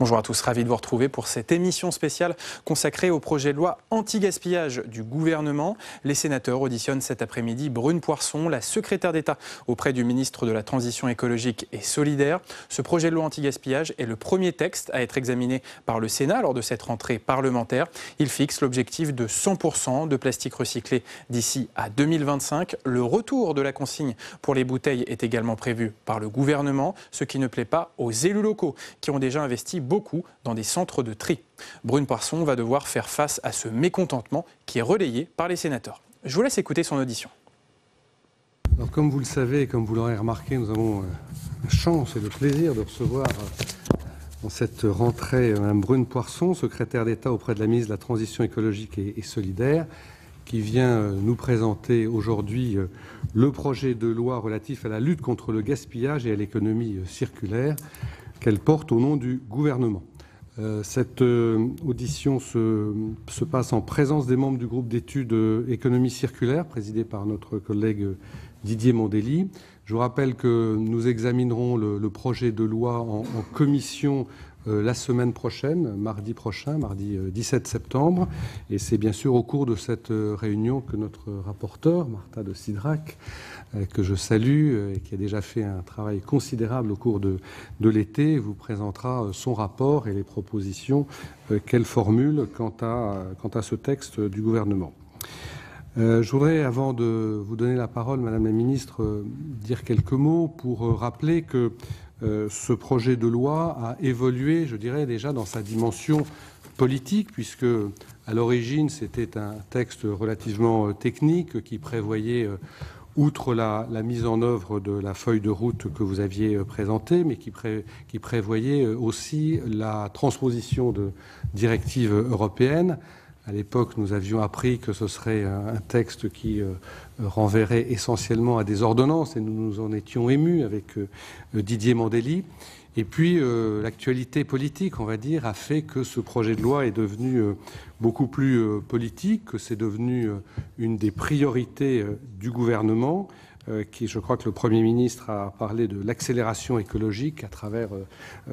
Bonjour à tous, ravi de vous retrouver pour cette émission spéciale consacrée au projet de loi anti-gaspillage du gouvernement. Les sénateurs auditionnent cet après-midi Brune Poirson, la secrétaire d'État auprès du ministre de la Transition écologique et solidaire. Ce projet de loi anti-gaspillage est le premier texte à être examiné par le Sénat lors de cette rentrée parlementaire. Il fixe l'objectif de 100% de plastique recyclé d'ici à 2025. Le retour de la consigne pour les bouteilles est également prévu par le gouvernement, ce qui ne plaît pas aux élus locaux qui ont déjà investi beaucoup dans des centres de tri. Brune Poirson va devoir faire face à ce mécontentement qui est relayé par les sénateurs. Je vous laisse écouter son audition. Alors, comme vous le savez et comme vous l'aurez remarqué, nous avons la chance et le plaisir de recevoir dans cette rentrée Mme Brune Poirson, secrétaire d'État auprès de la ministre de la Transition écologique et solidaire, qui vient nous présenter aujourd'hui le projet de loi relatif à la lutte contre le gaspillage et à l'économie circulaire qu'elle porte au nom du gouvernement. Cette audition se passe en présence des membres du groupe d'études économie circulaire, présidé par notre collègue Didier Mandelli. Je vous rappelle que nous examinerons le projet de loi en commission la semaine prochaine, mardi 17 septembre. Et c'est bien sûr au cours de cette réunion que notre rapporteur, Marta de Cidrac, que je salue et qui a déjà fait un travail considérable au cours de l'été, vous présentera son rapport et les propositions qu'elle formule quant à ce texte du gouvernement. Je voudrais, avant de vous donner la parole, Madame la Ministre, dire quelques mots pour rappeler que ce projet de loi a évolué, je dirais, déjà dans sa dimension politique, puisque à l'origine c'était un texte relativement technique qui prévoyait, outre la mise en œuvre de la feuille de route que vous aviez présentée, mais qui prévoyait aussi la transposition de directives européennes. À l'époque, nous avions appris que ce serait un texte qui renverrait essentiellement à des ordonnances et nous nous en étions émus avec Didier Mandelli. Et puis, l'actualité politique, on va dire, a fait que ce projet de loi est devenu beaucoup plus politique, que c'est devenu une des priorités du gouvernement. Je crois que le Premier ministre a parlé de l'accélération écologique à travers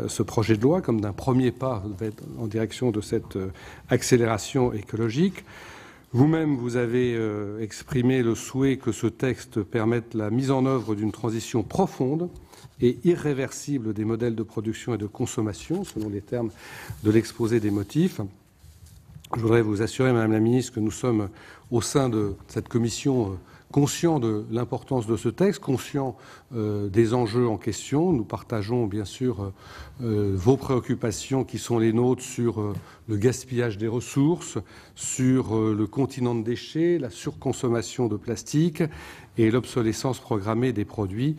ce projet de loi, comme d'un premier pas en direction de cette accélération écologique. Vous-même, vous avez exprimé le souhait que ce texte permette la mise en œuvre d'une transition profonde et irréversible des modèles de production et de consommation, selon les termes de l'exposé des motifs. Je voudrais vous assurer, Madame la Ministre, que nous sommes au sein de cette commission conscients de l'importance de ce texte, conscients des enjeux en question. Nous partageons bien sûr vos préoccupations qui sont les nôtres sur le gaspillage des ressources, sur le continent de déchets, la surconsommation de plastique et l'obsolescence programmée des produits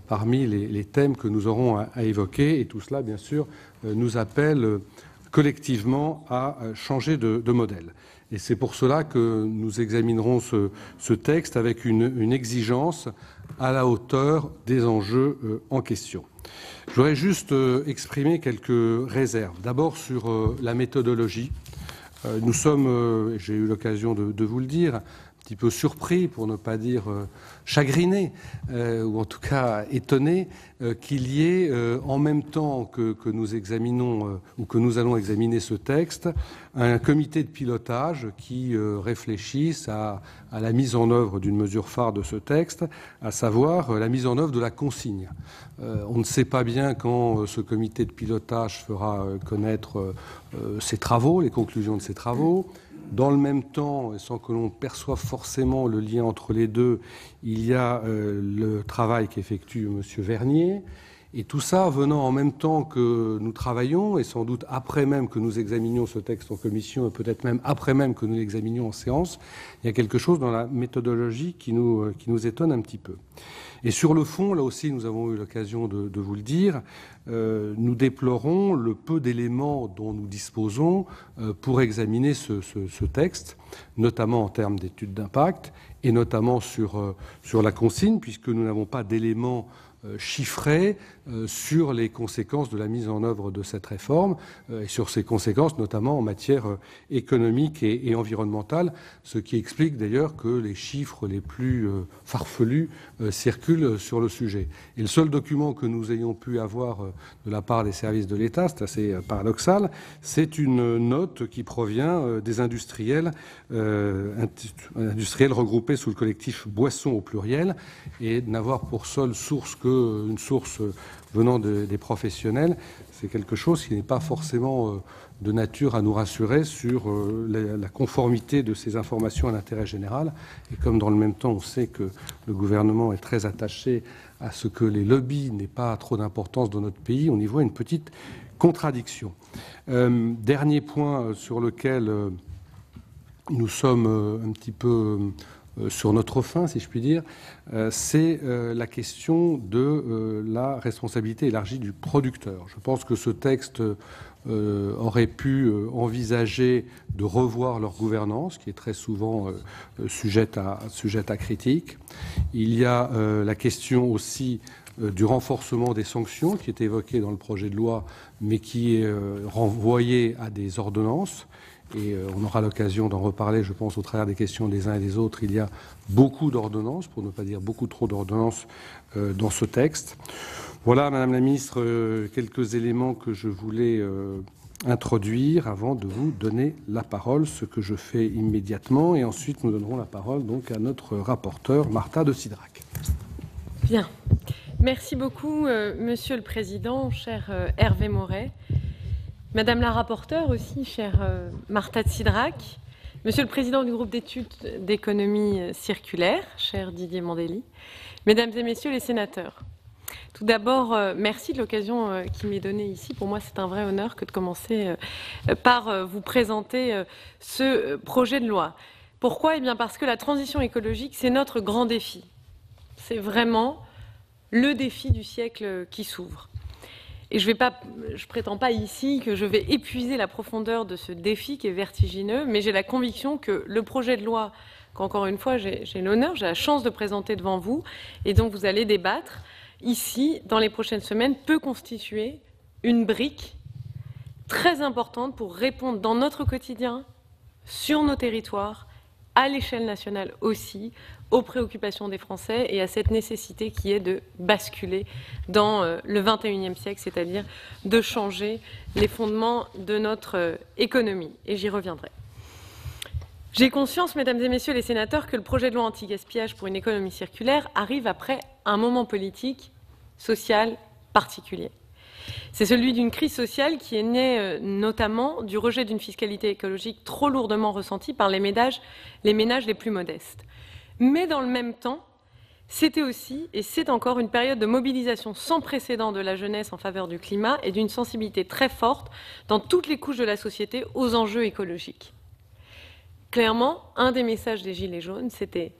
parmi les thèmes que nous aurons à évoquer. Et tout cela, bien sûr, nous appelle collectivement à changer de modèle. Et c'est pour cela que nous examinerons ce texte avec une exigence à la hauteur des enjeux en question. Je voudrais juste exprimer quelques réserves. D'abord sur la méthodologie. Nous sommes, j'ai eu l'occasion de vous le dire, un petit peu surpris, pour ne pas dire chagriné, ou en tout cas étonné, qu'il y ait, en même temps que nous examinons ou que nous allons examiner ce texte, un comité de pilotage qui réfléchisse à la mise en œuvre d'une mesure phare de ce texte, à savoir la mise en œuvre de la consigne. On ne sait pas bien quand ce comité de pilotage fera connaître ses travaux, les conclusions de ses travaux. Dans le même temps, et sans que l'on perçoive forcément le lien entre les deux, il y a le travail qu'effectue M. Vernier. Et tout ça venant en même temps que nous travaillons, et sans doute après même que nous examinions ce texte en commission, et peut-être même après même que nous l'examinions en séance, il y a quelque chose dans la méthodologie qui nous étonne un petit peu. Et sur le fond, là aussi, nous avons eu l'occasion de vous le dire, nous déplorons le peu d'éléments dont nous disposons pour examiner ce texte, notamment en termes d'études d'impact et notamment sur la consigne, puisque nous n'avons pas d'éléments chiffrés sur les conséquences de la mise en œuvre de cette réforme et sur ses conséquences notamment en matière économique et environnementale, ce qui explique d'ailleurs que les chiffres les plus farfelus circulent sur le sujet. Et le seul document que nous ayons pu avoir de la part des services de l'État, c'est assez paradoxal, c'est une note qui provient des industriels regroupés sous le collectif Boisson au pluriel, et n'avoir pour seule source qu'une source venant des professionnels, c'est quelque chose qui n'est pas forcément de nature à nous rassurer sur la conformité de ces informations à l'intérêt général. Et comme dans le même temps on sait que le gouvernement est très attaché à ce que les lobbies n'aient pas trop d'importance dans notre pays, on y voit une petite contradiction. Dernier point sur lequel nous sommes un petit peu sur notre faim, si je puis dire, c'est la question de la responsabilité élargie du producteur. Je pense que ce texte aurait pu envisager de revoir leur gouvernance, qui est très souvent sujette à critique. Il y a la question aussi du renforcement des sanctions, qui est évoqué dans le projet de loi, mais qui est renvoyé à des ordonnances. Et on aura l'occasion d'en reparler, je pense, au travers des questions des uns et des autres. Il y a beaucoup d'ordonnances, pour ne pas dire beaucoup trop d'ordonnances, dans ce texte. Voilà, Madame la Ministre, quelques éléments que je voulais introduire avant de vous donner la parole, ce que je fais immédiatement. Et ensuite, nous donnerons la parole donc à notre rapporteur, Marta de Cidrac. Bien. Merci beaucoup, Monsieur le Président, cher Hervé Maurey. Madame la rapporteure aussi, chère Marta de Cidrac, Monsieur le Président du groupe d'études d'économie circulaire, cher Didier Mandelli, Mesdames et Messieurs les sénateurs. Tout d'abord, merci de l'occasion qui m'est donnée ici. Pour moi, c'est un vrai honneur que de commencer par vous présenter ce projet de loi. Pourquoi ? Eh bien parce que la transition écologique, c'est notre grand défi. C'est vraiment le défi du siècle qui s'ouvre. Et je prétends pas ici que je vais épuiser la profondeur de ce défi qui est vertigineux, mais j'ai la conviction que le projet de loi, qu'encore une fois j'ai l'honneur, j'ai la chance de présenter devant vous, et dont vous allez débattre ici dans les prochaines semaines, peut constituer une brique très importante pour répondre dans notre quotidien, sur nos territoires, à l'échelle nationale aussi, aux préoccupations des Français et à cette nécessité qui est de basculer dans le XXIe siècle, c'est-à-dire de changer les fondements de notre économie. Et j'y reviendrai. J'ai conscience, Mesdames et Messieurs les sénateurs, que le projet de loi anti-gaspillage pour une économie circulaire arrive après un moment politique, social particulier. C'est celui d'une crise sociale qui est née notamment du rejet d'une fiscalité écologique trop lourdement ressentie par les ménages les plus modestes. Mais dans le même temps, c'était aussi et c'est encore une période de mobilisation sans précédent de la jeunesse en faveur du climat et d'une sensibilité très forte dans toutes les couches de la société aux enjeux écologiques. Clairement, un des messages des Gilets jaunes, c'était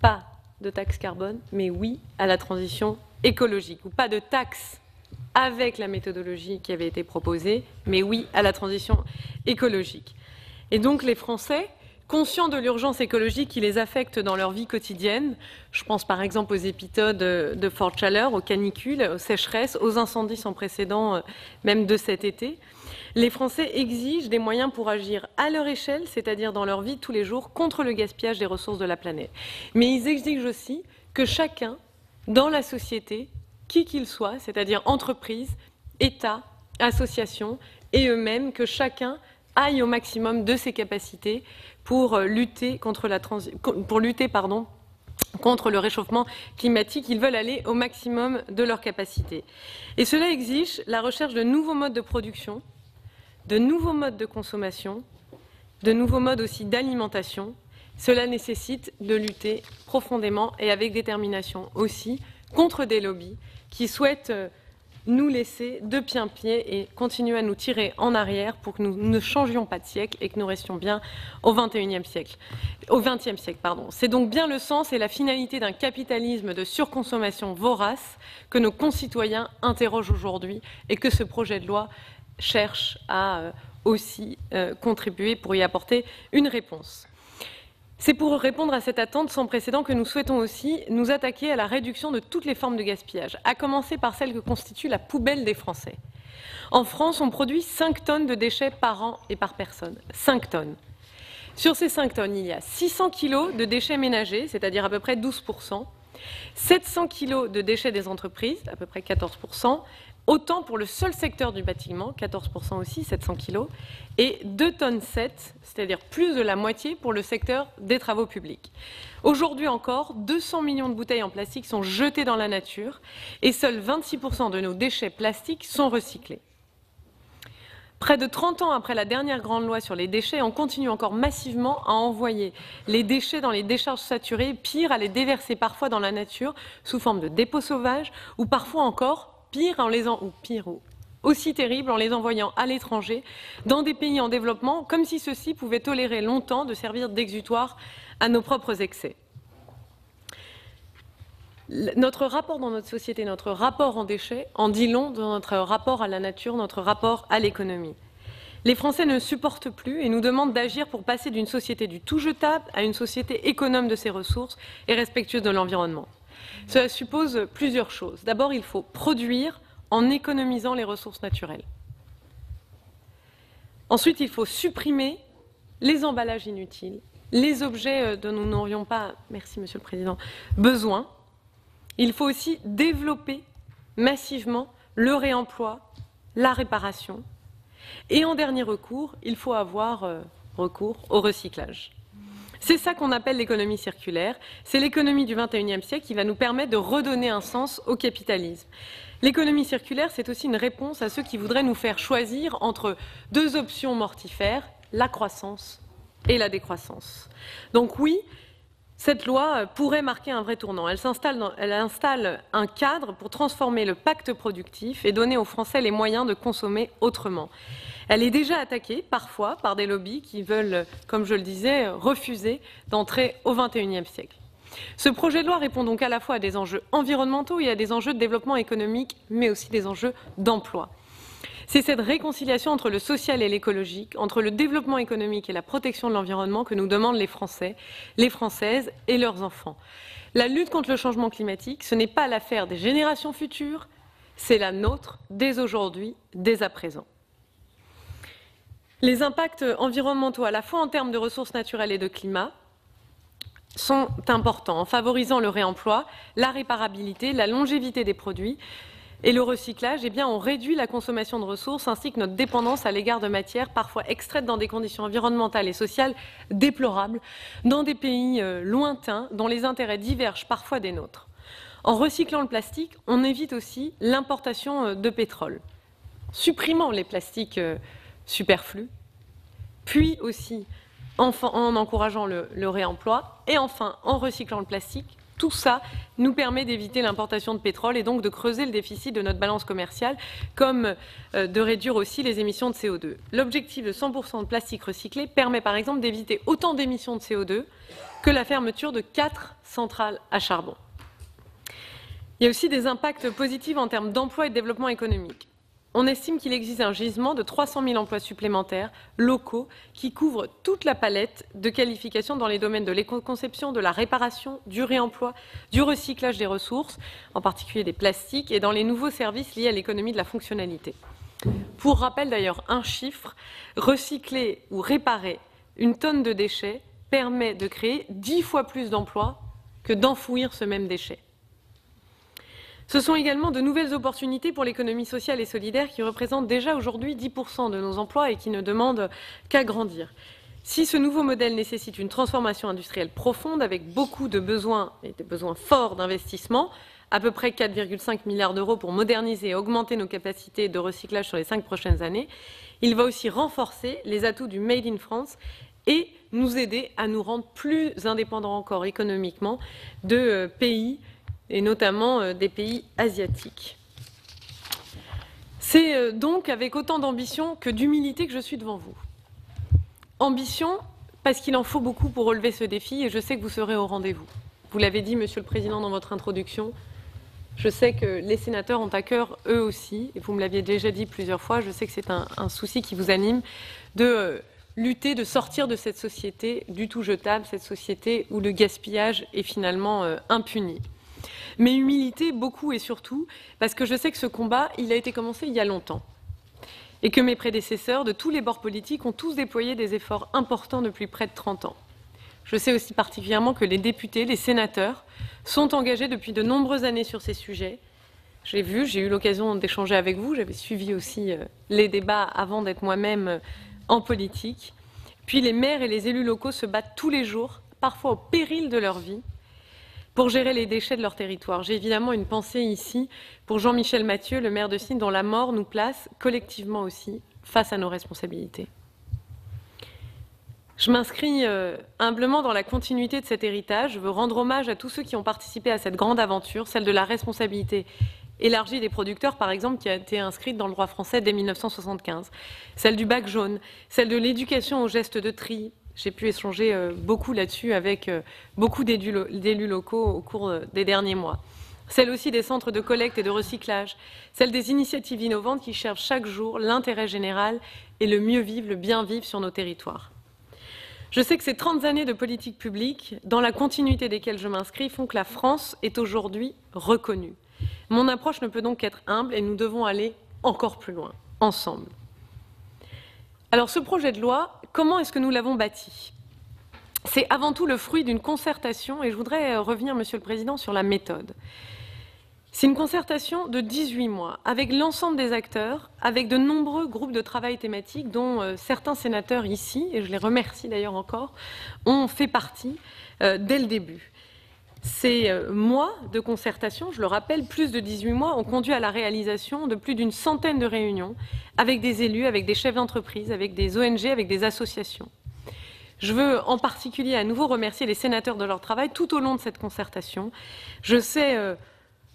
pas de taxe carbone, mais oui à la transition écologique, ou pas de taxe avec la méthodologie qui avait été proposée, mais oui à la transition écologique. Et donc les Français, conscients de l'urgence écologique qui les affecte dans leur vie quotidienne, je pense par exemple aux épisodes de forte chaleur, aux canicules, aux sécheresses, aux incendies sans précédent, même de cet été, les Français exigent des moyens pour agir à leur échelle, c'est-à-dire dans leur vie de tous les jours, contre le gaspillage des ressources de la planète. Mais ils exigent aussi que chacun, dans la société, qui qu'il soit, c'est-à-dire entreprise, État, association et eux-mêmes, que chacun aille au maximum de ses capacités pour lutter contre contre le réchauffement climatique. Ils veulent aller au maximum de leurs capacités. Et cela exige la recherche de nouveaux modes de production, de nouveaux modes de consommation, de nouveaux modes aussi d'alimentation. Cela nécessite de lutter profondément et avec détermination aussi contre des lobbies qui souhaitent nous laisser de plain-pied et continuer à nous tirer en arrière pour que nous ne changions pas de siècle et que nous restions bien au XXe siècle. C'est donc bien le sens et la finalité d'un capitalisme de surconsommation vorace que nos concitoyens interrogent aujourd'hui et que ce projet de loi cherche à aussi contribuer pour y apporter une réponse. C'est pour répondre à cette attente sans précédent que nous souhaitons aussi nous attaquer à la réduction de toutes les formes de gaspillage, à commencer par celle que constitue la poubelle des Français. En France, on produit 5 tonnes de déchets par an et par personne. 5 tonnes. Sur ces 5 tonnes, il y a 600 kg de déchets ménagers, c'est-à-dire à peu près 12%, 700 kg de déchets des entreprises, à peu près 14%, autant pour le seul secteur du bâtiment, 14% aussi, 700 kg, et 2,7 tonnes, c'est-à-dire plus de la moitié pour le secteur des travaux publics. Aujourd'hui encore, 200 millions de bouteilles en plastique sont jetées dans la nature et seuls 26% de nos déchets plastiques sont recyclés. Près de 30 ans après la dernière grande loi sur les déchets, on continue encore massivement à envoyer les déchets dans les décharges saturées, pire, à les déverser parfois dans la nature sous forme de dépôts sauvages, ou parfois encore, aussi terrible, en les envoyant à l'étranger, dans des pays en développement, comme si ceux-ci pouvaient tolérer longtemps de servir d'exutoire à nos propres excès. Notre rapport dans notre société, notre rapport en déchets, en dit long dans notre rapport à la nature, notre rapport à l'économie. Les Français ne supportent plus et nous demandent d'agir pour passer d'une société du tout jetable à une société économe de ses ressources et respectueuse de l'environnement. Cela suppose plusieurs choses. D'abord, il faut produire en économisant les ressources naturelles. Ensuite, il faut supprimer les emballages inutiles, les objets dont nous n'aurions pas, merci Monsieur le Président, besoin. Il faut aussi développer massivement le réemploi, la réparation. Et en dernier recours, il faut avoir recours au recyclage. C'est ça qu'on appelle l'économie circulaire. C'est l'économie du XXIe siècle qui va nous permettre de redonner un sens au capitalisme. L'économie circulaire, c'est aussi une réponse à ceux qui voudraient nous faire choisir entre deux options mortifères, la croissance et la décroissance. Donc oui, cette loi pourrait marquer un vrai tournant. Elle installe un cadre pour transformer le pacte productif et donner aux Français les moyens de consommer autrement. Elle est déjà attaquée, parfois, par des lobbies qui veulent, comme je le disais, refuser d'entrer au XXIe siècle. Ce projet de loi répond donc à la fois à des enjeux environnementaux et à des enjeux de développement économique, mais aussi des enjeux d'emploi. C'est cette réconciliation entre le social et l'écologique, entre le développement économique et la protection de l'environnement que nous demandent les Français, les Françaises et leurs enfants. La lutte contre le changement climatique, ce n'est pas l'affaire des générations futures, c'est la nôtre dès aujourd'hui, dès à présent. Les impacts environnementaux, à la fois en termes de ressources naturelles et de climat, sont importants en favorisant le réemploi, la réparabilité, la longévité des produits. Et le recyclage, eh bien, on réduit la consommation de ressources ainsi que notre dépendance à l'égard de matières parfois extraites dans des conditions environnementales et sociales déplorables, dans des pays lointains dont les intérêts divergent parfois des nôtres. En recyclant le plastique, on évite aussi l'importation de pétrole, supprimant les plastiques superflus, puis aussi en encourageant le réemploi et enfin en recyclant le plastique. Tout ça nous permet d'éviter l'importation de pétrole et donc de creuser le déficit de notre balance commerciale, comme de réduire aussi les émissions de CO2. L'objectif de 100% de plastique recyclé permet par exemple d'éviter autant d'émissions de CO2 que la fermeture de 4 centrales à charbon. Il y a aussi des impacts positifs en termes d'emploi et de développement économique. On estime qu'il existe un gisement de 300 000 emplois supplémentaires locaux qui couvrent toute la palette de qualifications dans les domaines de l'éco-conception, de la réparation, du réemploi, du recyclage des ressources, en particulier des plastiques, et dans les nouveaux services liés à l'économie de la fonctionnalité. Pour rappel d'ailleurs, un chiffre, recycler ou réparer une tonne de déchets permet de créer 10 fois plus d'emplois que d'enfouir ce même déchet. Ce sont également de nouvelles opportunités pour l'économie sociale et solidaire qui représentent déjà aujourd'hui 10% de nos emplois et qui ne demandent qu'à grandir. Si ce nouveau modèle nécessite une transformation industrielle profonde avec beaucoup de besoins et des besoins forts d'investissement, à peu près 4,5 milliards d'euros pour moderniser et augmenter nos capacités de recyclage sur les 5 prochaines années, il va aussi renforcer les atouts du Made in France et nous aider à nous rendre plus indépendants encore économiquement de pays et notamment des pays asiatiques. C'est donc avec autant d'ambition que d'humilité que je suis devant vous. Ambition, parce qu'il en faut beaucoup pour relever ce défi, et je sais que vous serez au rendez-vous. Vous l'avez dit, Monsieur le Président, dans votre introduction, je sais que les sénateurs ont à cœur, eux aussi, et vous me l'aviez déjà dit plusieurs fois, je sais que c'est un souci qui vous anime, de lutter, de sortir de cette société du tout jetable, cette société où le gaspillage est finalement impuni. Mais humilité, beaucoup et surtout, parce que je sais que ce combat, il a été commencé il y a longtemps. Et que mes prédécesseurs de tous les bords politiques ont tous déployé des efforts importants depuis près de 30 ans. Je sais aussi particulièrement que les députés, les sénateurs, sont engagés depuis de nombreuses années sur ces sujets. J'ai eu l'occasion d'échanger avec vous, j'avais suivi aussi les débats avant d'être moi-même en politique. Puis les maires et les élus locaux se battent tous les jours, parfois au péril de leur vie, pour gérer les déchets de leur territoire. J'ai évidemment une pensée ici pour Jean-Michel Mathieu, le maire de Signes, dont la mort nous place collectivement aussi face à nos responsabilités. Je m'inscris humblement dans la continuité de cet héritage. Je veux rendre hommage à tous ceux qui ont participé à cette grande aventure, celle de la responsabilité élargie des producteurs, par exemple, qui a été inscrite dans le droit français dès 1975, celle du bac jaune, celle de l'éducation aux gestes de tri. J'ai pu échanger beaucoup là-dessus avec beaucoup d'élus locaux au cours des derniers mois. Celle aussi des centres de collecte et de recyclage, celle des initiatives innovantes qui cherchent chaque jour l'intérêt général et le mieux vivre, le bien vivre sur nos territoires. Je sais que ces 30 années de politique publique, dans la continuité desquelles je m'inscris, font que la France est aujourd'hui reconnue. Mon approche ne peut donc qu'être humble et nous devons aller encore plus loin, ensemble. Alors ce projet de loi, comment est-ce que nous l'avons bâti? C'est avant tout le fruit d'une concertation et je voudrais revenir, Monsieur le Président, sur la méthode. C'est une concertation de 18 mois avec l'ensemble des acteurs, avec de nombreux groupes de travail thématiques dont certains sénateurs ici, et je les remercie d'ailleurs encore, ont fait partie dès le début. Ces mois de concertation, je le rappelle, plus de 18 mois, ont conduit à la réalisation de plus d'une centaine de réunions avec des élus, avec des chefs d'entreprise, avec des ONG, avec des associations. Je veux en particulier à nouveau remercier les sénateurs de leur travail tout au long de cette concertation. Je sais,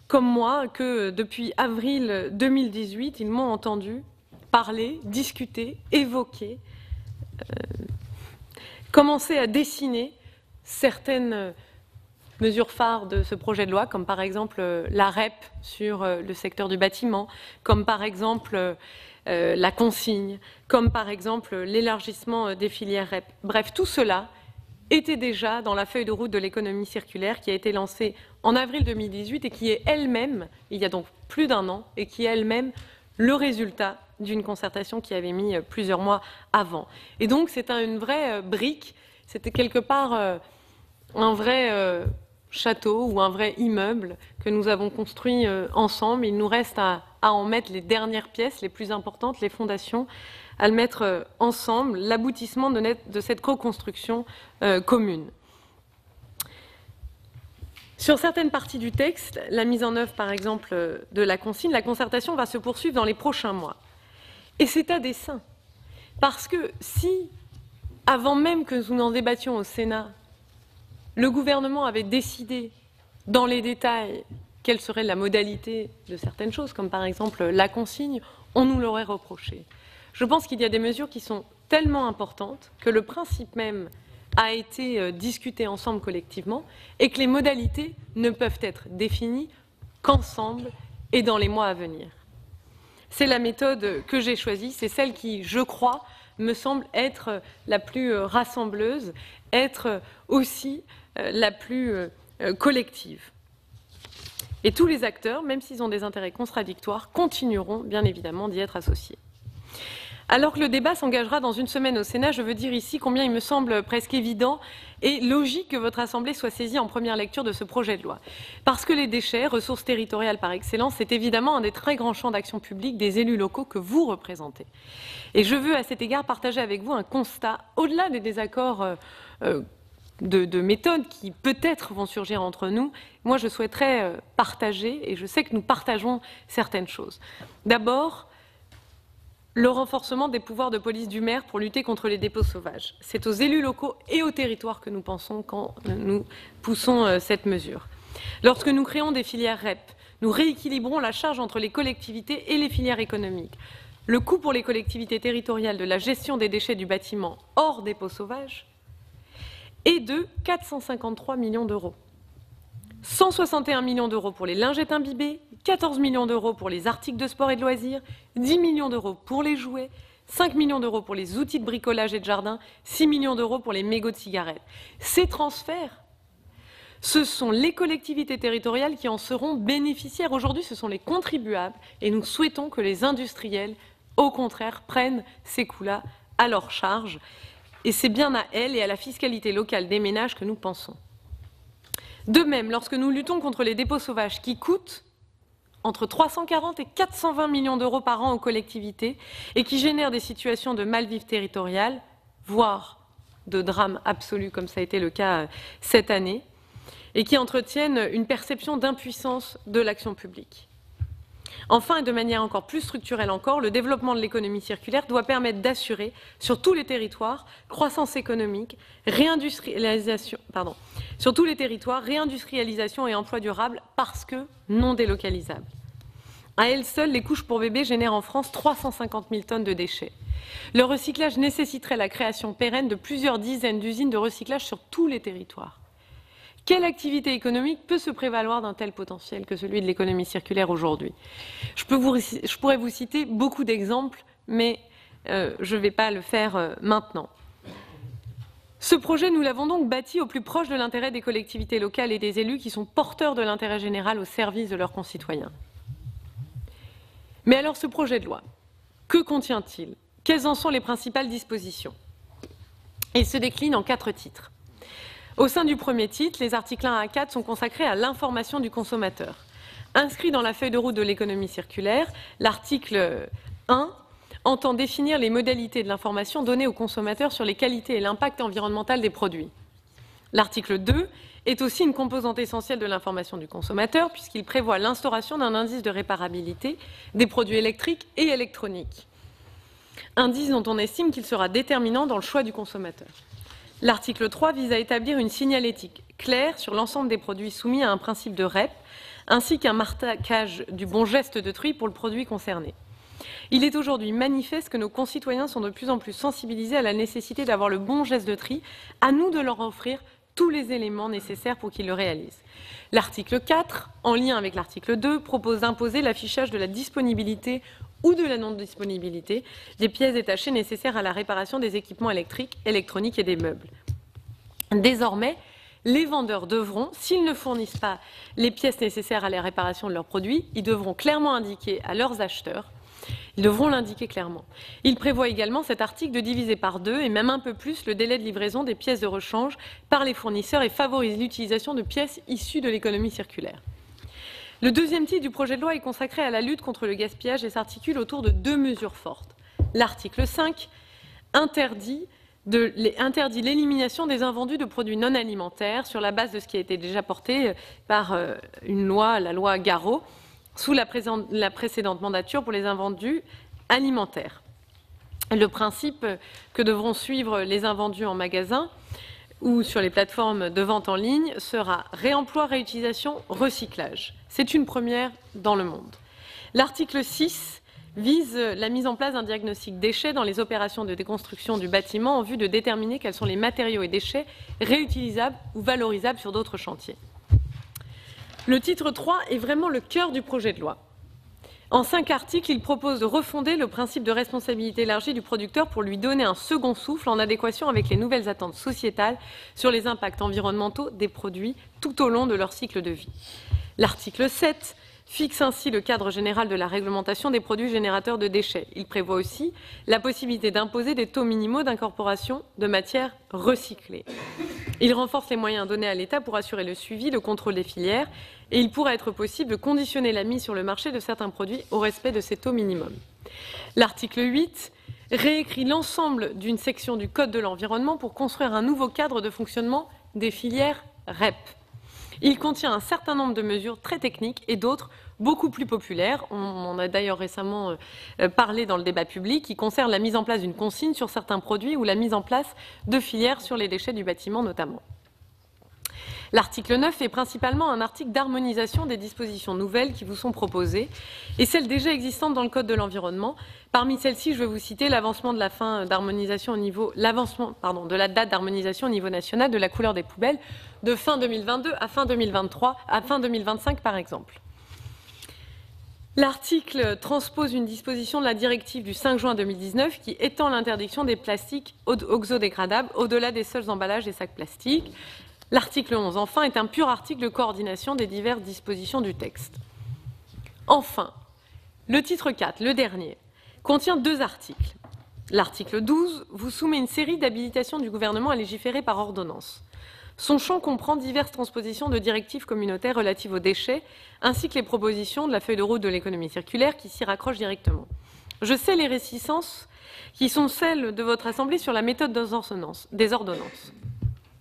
comme moi, que depuis avril 2018, ils m'ont entendu parler, discuter, évoquer, commencer à dessiner certaines mesures phares de ce projet de loi, comme par exemple la REP sur le secteur du bâtiment, comme par exemple la consigne, comme par exemple l'élargissement des filières REP. Bref, tout cela était déjà dans la feuille de route de l'économie circulaire qui a été lancée en avril 2018 et qui est elle-même, il y a donc plus d'un an, et qui est elle-même le résultat d'une concertation qui avait mis plusieurs mois avant. Et donc c'est une vraie brique, c'était quelque part un vrai château ou un vrai immeuble que nous avons construit ensemble. Il nous reste à en mettre les dernières pièces, les plus importantes, les fondations, à le mettre ensemble, l'aboutissement de cette co-construction commune. Sur certaines parties du texte, la mise en œuvre, par exemple, de la consigne, la concertation va se poursuivre dans les prochains mois. Et c'est à dessein. Parce que si, avant même que nous en débattions au Sénat, le gouvernement avait décidé dans les détails quelle serait la modalité de certaines choses, comme par exemple la consigne, on nous l'aurait reproché. Je pense qu'il y a des mesures qui sont tellement importantes que le principe même a été discuté ensemble collectivement et que les modalités ne peuvent être définies qu'ensemble et dans les mois à venir. C'est la méthode que j'ai choisie, c'est celle qui, je crois, me semble être la plus rassembleuse, être aussi la plus collective. Et tous les acteurs, même s'ils ont des intérêts contradictoires, continueront bien évidemment d'y être associés. Alors que le débat s'engagera dans une semaine au Sénat, je veux dire ici combien il me semble presque évident et logique que votre Assemblée soit saisie en première lecture de ce projet de loi. Parce que les déchets, ressources territoriales par excellence, c'est évidemment un des très grands champs d'action publique des élus locaux que vous représentez. Et je veux à cet égard partager avec vous un constat, au-delà des désaccords de méthodes qui peut-être vont surgir entre nous. Moi, je souhaiterais partager, et je sais que nous partageons certaines choses. D'abord, le renforcement des pouvoirs de police du maire pour lutter contre les dépôts sauvages. C'est aux élus locaux et aux territoires que nous pensons quand nous poussons cette mesure. Lorsque nous créons des filières REP, nous rééquilibrons la charge entre les collectivités et les filières économiques. Le coût pour les collectivités territoriales de la gestion des déchets du bâtiment hors dépôts sauvages est de 453 millions d'euros. 161 millions d'euros pour les lingettes imbibées, 14 millions d'euros pour les articles de sport et de loisirs, 10 millions d'euros pour les jouets, 5 millions d'euros pour les outils de bricolage et de jardin, 6 millions d'euros pour les mégots de cigarettes. Ces transferts, ce sont les collectivités territoriales qui en seront bénéficiaires. Aujourd'hui, ce sont les contribuables et nous souhaitons que les industriels, au contraire, prennent ces coûts-là à leur charge. Et c'est bien à elles et à la fiscalité locale des ménages que nous pensons. De même, lorsque nous luttons contre les dépôts sauvages qui coûtent entre 340 et 420 millions d'euros par an aux collectivités et qui génèrent des situations de mal-vivre territorial, voire de drame absolu, comme ça a été le cas cette année, et qui entretiennent une perception d'impuissance de l'action publique. Enfin, et de manière encore plus structurelle encore, le développement de l'économie circulaire doit permettre d'assurer sur tous les territoires croissance économique, réindustrialisation et emploi durable parce que non délocalisables. À elles seules, les couches pour bébés génèrent en France 350 000 tonnes de déchets. Le recyclage nécessiterait la création pérenne de plusieurs dizaines d'usines de recyclage sur tous les territoires. Quelle activité économique peut se prévaloir d'un tel potentiel que celui de l'économie circulaire aujourd'hui? Je pourrais vous citer beaucoup d'exemples, mais je ne vais pas le faire maintenant. Ce projet, nous l'avons donc bâti au plus proche de l'intérêt des collectivités locales et des élus qui sont porteurs de l'intérêt général au service de leurs concitoyens. Mais alors ce projet de loi, que contient-il? Quelles en sont les principales dispositions? Il se décline en 4 titres. Au sein du premier titre, les articles 1 à 4 sont consacrés à l'information du consommateur. Inscrit dans la feuille de route de l'économie circulaire, l'article 1 entend définir les modalités de l'information donnée aux consommateurs sur les qualités et l'impact environnemental des produits. L'article 2 est aussi une composante essentielle de l'information du consommateur puisqu'il prévoit l'instauration d'un indice de réparabilité des produits électriques et électroniques. Indice dont on estime qu'il sera déterminant dans le choix du consommateur. L'article 3 vise à établir une signalétique claire sur l'ensemble des produits soumis à un principe de REP, ainsi qu'un marquage du bon geste de tri pour le produit concerné. Il est aujourd'hui manifeste que nos concitoyens sont de plus en plus sensibilisés à la nécessité d'avoir le bon geste de tri, à nous de leur offrir tous les éléments nécessaires pour qu'ils le réalisent. L'article 4, en lien avec l'article 2, propose d'imposer l'affichage de la disponibilité ou de la non-disponibilité des pièces détachées nécessaires à la réparation des équipements électriques, électroniques et des meubles. Désormais, les vendeurs devront, s'ils ne fournissent pas les pièces nécessaires à la réparation de leurs produits, ils devront clairement indiquer à leurs acheteurs. Ils devront l'indiquer clairement. Il prévoit également cet article de diviser par 2 et même un peu plus le délai de livraison des pièces de rechange par les fournisseurs et favorise l'utilisation de pièces issues de l'économie circulaire. Le deuxième titre du projet de loi est consacré à la lutte contre le gaspillage et s'articule autour de 2 mesures fortes. L'article 5 interdit l'élimination des invendus de produits non alimentaires sur la base de ce qui a été déjà porté par une loi, la loi Garot, sous la précédente mandature pour les invendus alimentaires. Le principe que devront suivre les invendus en magasin ou sur les plateformes de vente en ligne sera réemploi, réutilisation, recyclage. C'est une première dans le monde. L'article 6 vise la mise en place d'un diagnostic déchets dans les opérations de déconstruction du bâtiment en vue de déterminer quels sont les matériaux et déchets réutilisables ou valorisables sur d'autres chantiers. Le titre 3 est vraiment le cœur du projet de loi. En 5 articles, il propose de refonder le principe de responsabilité élargie du producteur pour lui donner un second souffle en adéquation avec les nouvelles attentes sociétales sur les impacts environnementaux des produits tout au long de leur cycle de vie. L'article 7 fixe ainsi le cadre général de la réglementation des produits générateurs de déchets. Il prévoit aussi la possibilité d'imposer des taux minimaux d'incorporation de matières recyclées. Il renforce les moyens donnés à l'État pour assurer le suivi, le contrôle des filières et il pourra être possible de conditionner la mise sur le marché de certains produits au respect de ces taux minimums. L'article 8 réécrit l'ensemble d'une section du Code de l'environnement pour construire un nouveau cadre de fonctionnement des filières REP. Il contient un certain nombre de mesures très techniques et d'autres beaucoup plus populaires. On en a d'ailleurs récemment parlé dans le débat public, qui concerne la mise en place d'une consigne sur certains produits ou la mise en place de filières sur les déchets du bâtiment notamment. L'article 9 est principalement un article d'harmonisation des dispositions nouvelles qui vous sont proposées et celles déjà existantes dans le Code de l'environnement. Parmi celles-ci, je vais vous citer l'avancement de la fin d'harmonisation au niveau, de la date d'harmonisation au niveau national de la couleur des poubelles de fin 2022 à fin 2023, à fin 2025 par exemple. L'article transpose une disposition de la directive du 5 juin 2019 qui étend l'interdiction des plastiques oxodégradables au-delà des seuls emballages et sacs plastiques. L'article 11, enfin, est un pur article de coordination des diverses dispositions du texte. Enfin, le titre 4, le dernier, contient 2 articles. L'article 12 vous soumet une série d'habilitations du gouvernement à légiférer par ordonnance. Son champ comprend diverses transpositions de directives communautaires relatives aux déchets, ainsi que les propositions de la feuille de route de l'économie circulaire qui s'y raccrochent directement. Je sais les réticences qui sont celles de votre Assemblée sur la méthode des ordonnances.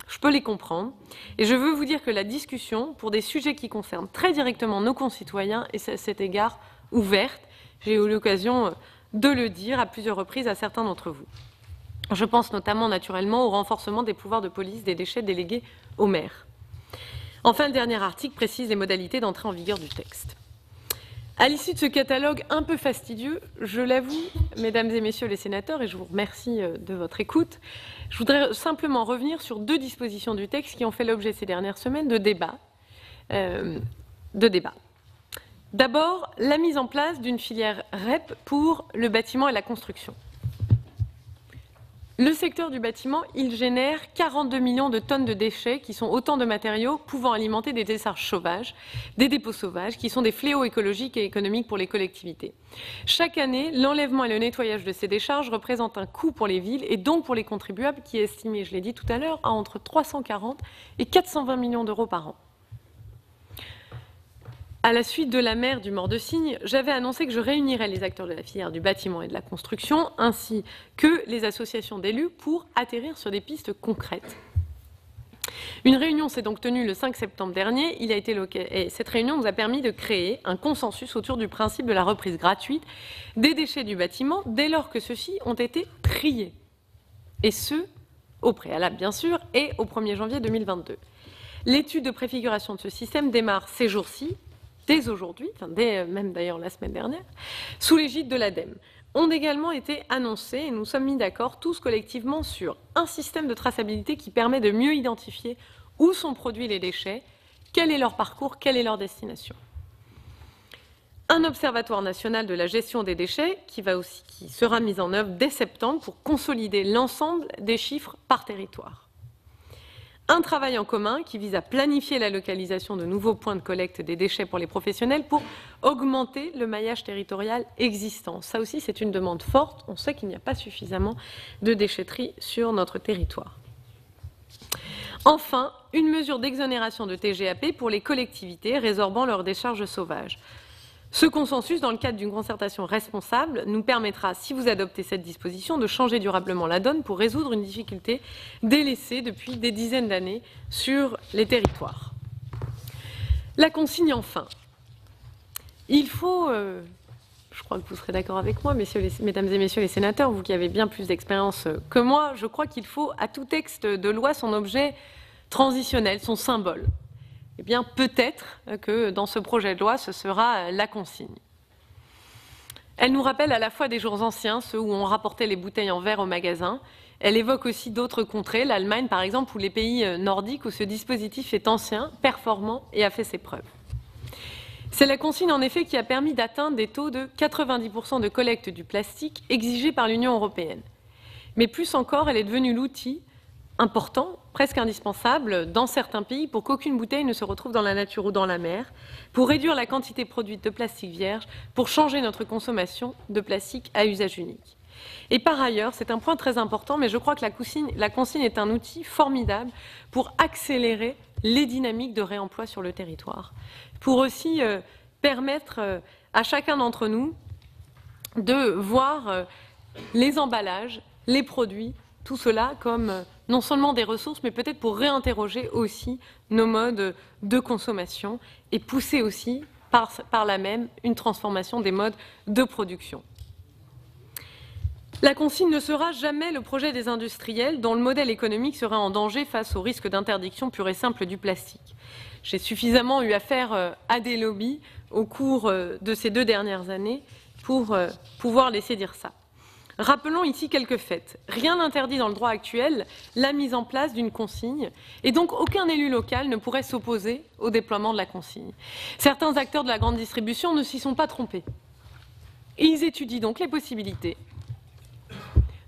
Je peux les comprendre, et je veux vous dire que la discussion, pour des sujets qui concernent très directement nos concitoyens, est à cet égard ouverte. J'ai eu l'occasion de le dire à plusieurs reprises à certains d'entre vous. Je pense notamment naturellement au renforcement des pouvoirs de police des déchets délégués aux maires. Enfin, le dernier article précise les modalités d'entrée en vigueur du texte. À l'issue de ce catalogue un peu fastidieux, je l'avoue, mesdames et messieurs les sénateurs, et je vous remercie de votre écoute, je voudrais simplement revenir sur 2 dispositions du texte qui ont fait l'objet ces dernières semaines de débats. D'abord, la mise en place d'une filière REP pour le bâtiment et la construction. Le secteur du bâtiment, il génère 42 millions de tonnes de déchets qui sont autant de matériaux pouvant alimenter des décharges sauvages, des dépôts sauvages, qui sont des fléaux écologiques et économiques pour les collectivités. Chaque année, l'enlèvement et le nettoyage de ces décharges représentent un coût pour les villes et donc pour les contribuables qui est estimé, je l'ai dit tout à l'heure, à entre 340 et 420 millions d'euros par an. À la suite de la mer du Mort-de-Cygne, j'avais annoncé que je réunirais les acteurs de la filière du bâtiment et de la construction, ainsi que les associations d'élus, pour atterrir sur des pistes concrètes. Une réunion s'est donc tenue le 5 septembre dernier. Et cette réunion nous a permis de créer un consensus autour du principe de la reprise gratuite des déchets du bâtiment dès lors que ceux-ci ont été triés. Et ce, au préalable bien sûr, et au 1er janvier 2022. L'étude de préfiguration de ce système démarre ces jours-ci, dès aujourd'hui, même d'ailleurs la semaine dernière, sous l'égide de l'ADEME. Ont également été annoncés, et nous sommes mis d'accord tous collectivement sur un système de traçabilité qui permet de mieux identifier où sont produits les déchets, quel est leur parcours, quelle est leur destination. Un observatoire national de la gestion des déchets qui sera mis en œuvre dès septembre pour consolider l'ensemble des chiffres par territoire. Un travail en commun qui vise à planifier la localisation de nouveaux points de collecte des déchets pour les professionnels pour augmenter le maillage territorial existant. Ça aussi, c'est une demande forte. On sait qu'il n'y a pas suffisamment de déchetterie sur notre territoire. Enfin, une mesure d'exonération de TGAP pour les collectivités résorbant leurs décharges sauvages. Ce consensus, dans le cadre d'une concertation responsable, nous permettra, si vous adoptez cette disposition, de changer durablement la donne pour résoudre une difficulté délaissée depuis des dizaines d'années sur les territoires. La consigne, enfin. Il faut, je crois que vous serez d'accord avec moi, mesdames et messieurs les sénateurs, vous qui avez bien plus d'expérience que moi, je crois qu'il faut à tout texte de loi son objet transitionnel, son symbole. Eh bien, peut-être que dans ce projet de loi, ce sera la consigne. Elle nous rappelle à la fois des jours anciens, ceux où on rapportait les bouteilles en verre au magasin. Elle évoque aussi d'autres contrées, l'Allemagne par exemple, ou les pays nordiques, où ce dispositif est ancien, performant et a fait ses preuves. C'est la consigne en effet qui a permis d'atteindre des taux de 90% de collecte du plastique exigés par l'Union européenne. Mais plus encore, elle est devenue l'outil important, presque indispensable, dans certains pays pour qu'aucune bouteille ne se retrouve dans la nature ou dans la mer, pour réduire la quantité produite de plastique vierge, pour changer notre consommation de plastique à usage unique. Et par ailleurs, c'est un point très important, mais je crois que la consigne est un outil formidable pour accélérer les dynamiques de réemploi sur le territoire, pour aussi permettre à chacun d'entre nous de voir les emballages, les produits, tout cela comme non seulement des ressources, mais peut-être pour réinterroger aussi nos modes de consommation et pousser aussi par là même une transformation des modes de production. La consigne ne sera jamais le projet des industriels dont le modèle économique serait en danger face au risque d'interdiction pure et simple du plastique. J'ai suffisamment eu affaire à des lobbies au cours de ces 2 dernières années pour pouvoir laisser dire ça. Rappelons ici quelques faits. Rien n'interdit dans le droit actuel la mise en place d'une consigne et donc aucun élu local ne pourrait s'opposer au déploiement de la consigne. Certains acteurs de la grande distribution ne s'y sont pas trompés. Et ils étudient donc les possibilités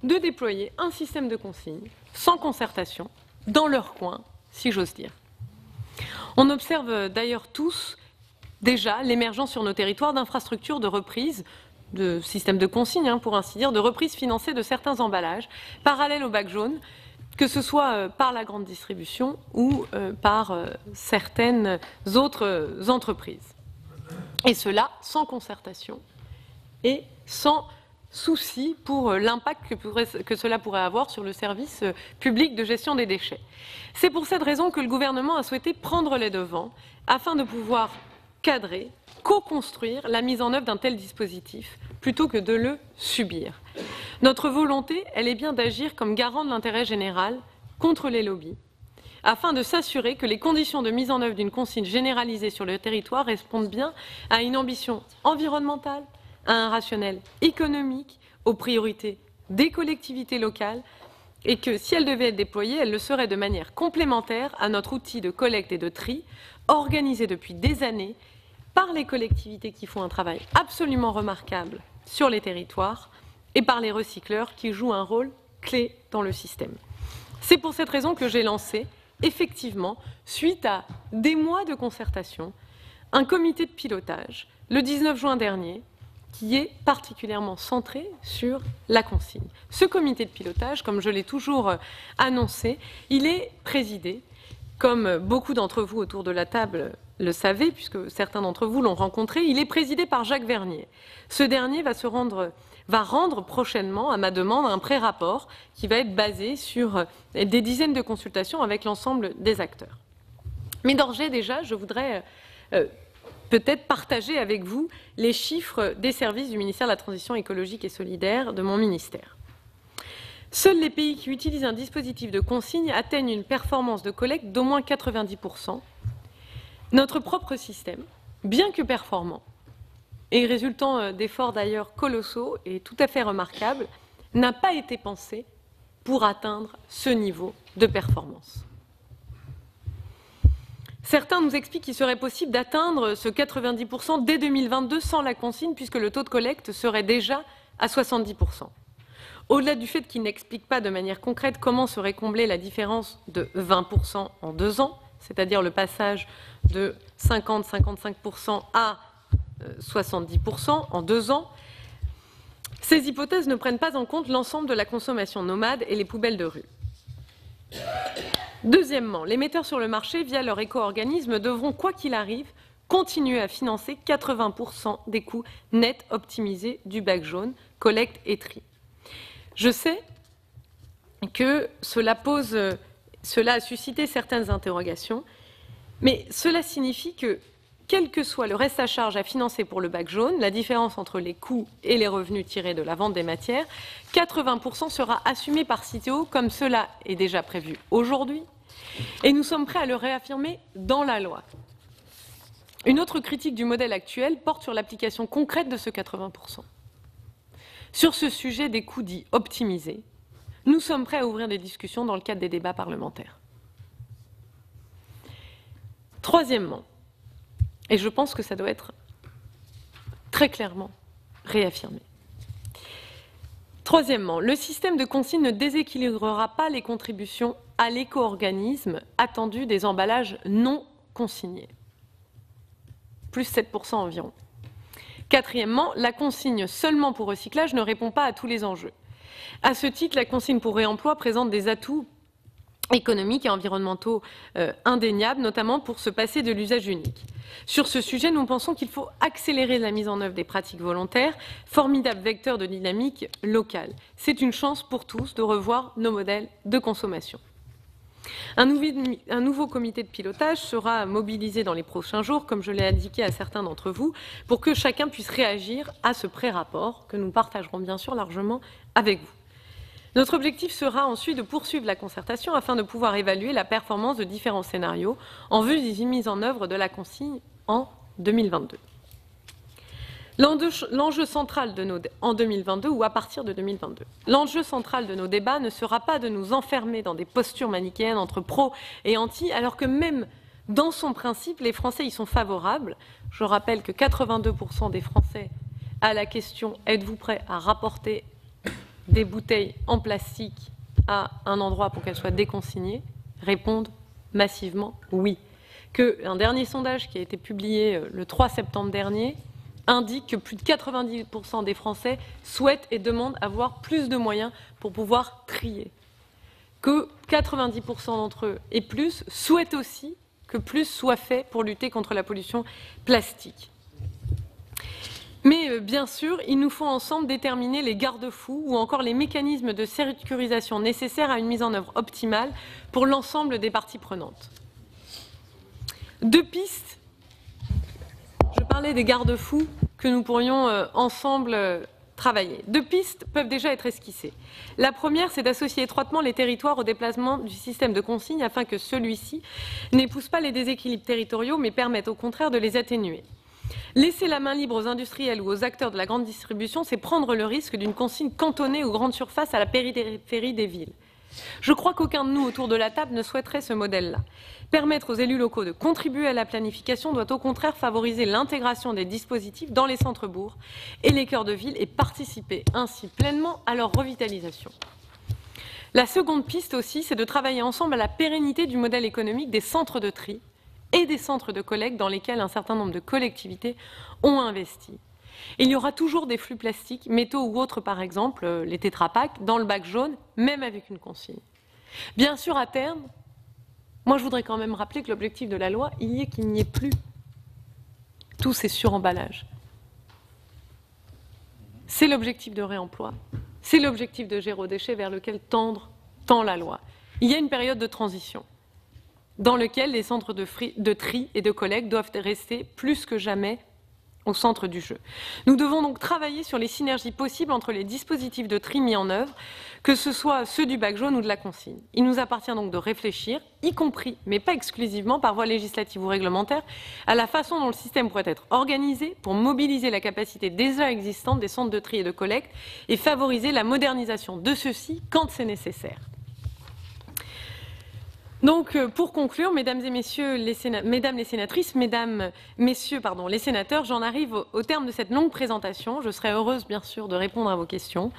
de déployer un système de consigne sans concertation dans leur coin, si j'ose dire. On observe d'ailleurs tous déjà l'émergence sur nos territoires d'infrastructures de reprise, de systèmes de consigne, pour ainsi dire, de reprise financée de certains emballages, parallèles au bac jaune, que ce soit par la grande distribution ou par certaines autres entreprises. Et cela sans concertation et sans souci pour l'impact que cela pourrait avoir sur le service public de gestion des déchets. C'est pour cette raison que le gouvernement a souhaité prendre les devants afin de pouvoir cadrer, co-construire la mise en œuvre d'un tel dispositif plutôt que de le subir. Notre volonté, elle est bien d'agir comme garant de l'intérêt général contre les lobbies, afin de s'assurer que les conditions de mise en œuvre d'une consigne généralisée sur le territoire répondent bien à une ambition environnementale, à un rationnel économique, aux priorités des collectivités locales, et que si elle devait être déployée, elle le serait de manière complémentaire à notre outil de collecte et de tri, organisé depuis des années par les collectivités qui font un travail absolument remarquable sur les territoires et par les recycleurs qui jouent un rôle clé dans le système. C'est pour cette raison que j'ai lancé, effectivement, suite à des mois de concertation, un comité de pilotage le 19 juin dernier qui est particulièrement centré sur la consigne. Ce comité de pilotage, comme je l'ai toujours annoncé, il est présidé, comme beaucoup d'entre vous autour de la table le savez, puisque certains d'entre vous l'ont rencontré, il est présidé par Jacques Vernier. Ce dernier va rendre prochainement, à ma demande, un pré-rapport qui va être basé sur des dizaines de consultations avec l'ensemble des acteurs. Mais d'ores et déjà, je voudrais peut-être partager avec vous les chiffres des services du ministère de la Transition écologique et solidaire de mon ministère. Seuls les pays qui utilisent un dispositif de consigne atteignent une performance de collecte d'au moins 90%. Notre propre système, bien que performant, et résultant d'efforts d'ailleurs colossaux et tout à fait remarquables, n'a pas été pensé pour atteindre ce niveau de performance. Certains nous expliquent qu'il serait possible d'atteindre ce 90% dès 2022 sans la consigne, puisque le taux de collecte serait déjà à 70%. Au-delà du fait qu'ils n'expliquent pas de manière concrète comment serait comblée la différence de 20% en 2 ans, c'est-à-dire le passage de 50-55% à 70% en 2 ans, ces hypothèses ne prennent pas en compte l'ensemble de la consommation nomade et les poubelles de rue. Deuxièmement, les metteurs sur le marché, via leur éco-organisme, devront, quoi qu'il arrive, continuer à financer 80% des coûts nets optimisés du bac jaune, collecte et tri. Je sais que cela a suscité certaines interrogations, mais cela signifie que, quel que soit le reste à charge à financer pour le bac jaune, la différence entre les coûts et les revenus tirés de la vente des matières, 80% sera assumé par Citeo, comme cela est déjà prévu aujourd'hui, et nous sommes prêts à le réaffirmer dans la loi. Une autre critique du modèle actuel porte sur l'application concrète de ce 80%. Sur ce sujet des coûts dits optimisés, nous sommes prêts à ouvrir des discussions dans le cadre des débats parlementaires. Troisièmement, et je pense que ça doit être très clairement réaffirmé. Troisièmement, le système de consigne ne déséquilibrera pas les contributions à l'éco-organisme attendues des emballages non consignés. Plus 7% environ. Quatrièmement, la consigne seulement pour recyclage ne répond pas à tous les enjeux. À ce titre, la consigne pour réemploi présente des atouts économiques et environnementaux indéniables, notamment pour se passer de l'usage unique. Sur ce sujet, nous pensons qu'il faut accélérer la mise en œuvre des pratiques volontaires, formidable vecteur de dynamique locale. C'est une chance pour tous de revoir nos modèles de consommation. Un nouveau comité de pilotage sera mobilisé dans les prochains jours, comme je l'ai indiqué à certains d'entre vous, pour que chacun puisse réagir à ce pré-rapport que nous partagerons bien sûr largement avec vous. Notre objectif sera ensuite de poursuivre la concertation afin de pouvoir évaluer la performance de différents scénarios en vue d'une mise en œuvre de la consigne en 2022. L'enjeu central en 2022 ou à partir de 2022. L'enjeu central de nos débats ne sera pas de nous enfermer dans des postures manichéennes entre pro et anti, alors que même dans son principe, les Français y sont favorables. Je rappelle que 82% des Français, à la question « Êtes-vous prêt à rapporter des bouteilles en plastique à un endroit pour qu'elles soient déconsignées ?» répondent massivement « oui ». Un dernier sondage qui a été publié le 3 septembre dernier indique que plus de 90% des Français souhaitent et demandent avoir plus de moyens pour pouvoir trier. Que 90% d'entre eux et plus souhaitent aussi que plus soit fait pour lutter contre la pollution plastique. Mais bien sûr, il nous faut ensemble déterminer les garde-fous ou encore les mécanismes de sécurisation nécessaires à une mise en œuvre optimale pour l'ensemble des parties prenantes. 2 pistes. Je parlais des garde-fous que nous pourrions ensemble travailler. 2 pistes peuvent déjà être esquissées. La première, c'est d'associer étroitement les territoires au déplacement du système de consigne afin que celui-ci n'épouse pas les déséquilibres territoriaux, mais permette au contraire de les atténuer. Laisser la main libre aux industriels ou aux acteurs de la grande distribution, c'est prendre le risque d'une consigne cantonnée aux grandes surfaces à la périphérie des villes. Je crois qu'aucun de nous autour de la table ne souhaiterait ce modèle-là. Permettre aux élus locaux de contribuer à la planification doit au contraire favoriser l'intégration des dispositifs dans les centres-bourgs et les cœurs de ville et participer ainsi pleinement à leur revitalisation. La seconde piste aussi, c'est de travailler ensemble à la pérennité du modèle économique des centres de tri et des centres de collecte dans lesquels un certain nombre de collectivités ont investi. Il y aura toujours des flux plastiques, métaux ou autres par exemple, les tétrapacks, dans le bac jaune, même avec une consigne. Bien sûr, à terme, moi je voudrais quand même rappeler que l'objectif de la loi, il y est qu'il n'y ait plus tous ces suremballages. C'est l'objectif de réemploi, c'est l'objectif de zéro déchet vers lequel tend la loi. Il y a une période de transition dans laquelle les centres de tri et de collecte doivent rester plus que jamais au centre du jeu. Nous devons donc travailler sur les synergies possibles entre les dispositifs de tri mis en œuvre, que ce soit ceux du bac jaune ou de la consigne. Il nous appartient donc de réfléchir, y compris, mais pas exclusivement par voie législative ou réglementaire, à la façon dont le système pourrait être organisé pour mobiliser la capacité déjà existante des centres de tri et de collecte et favoriser la modernisation de ceux-ci quand c'est nécessaire. Donc, pour conclure, mesdames les sénatrices, messieurs, les sénateurs, j'en arrive au terme de cette longue présentation. Je serai heureuse, bien sûr, de répondre à vos questions.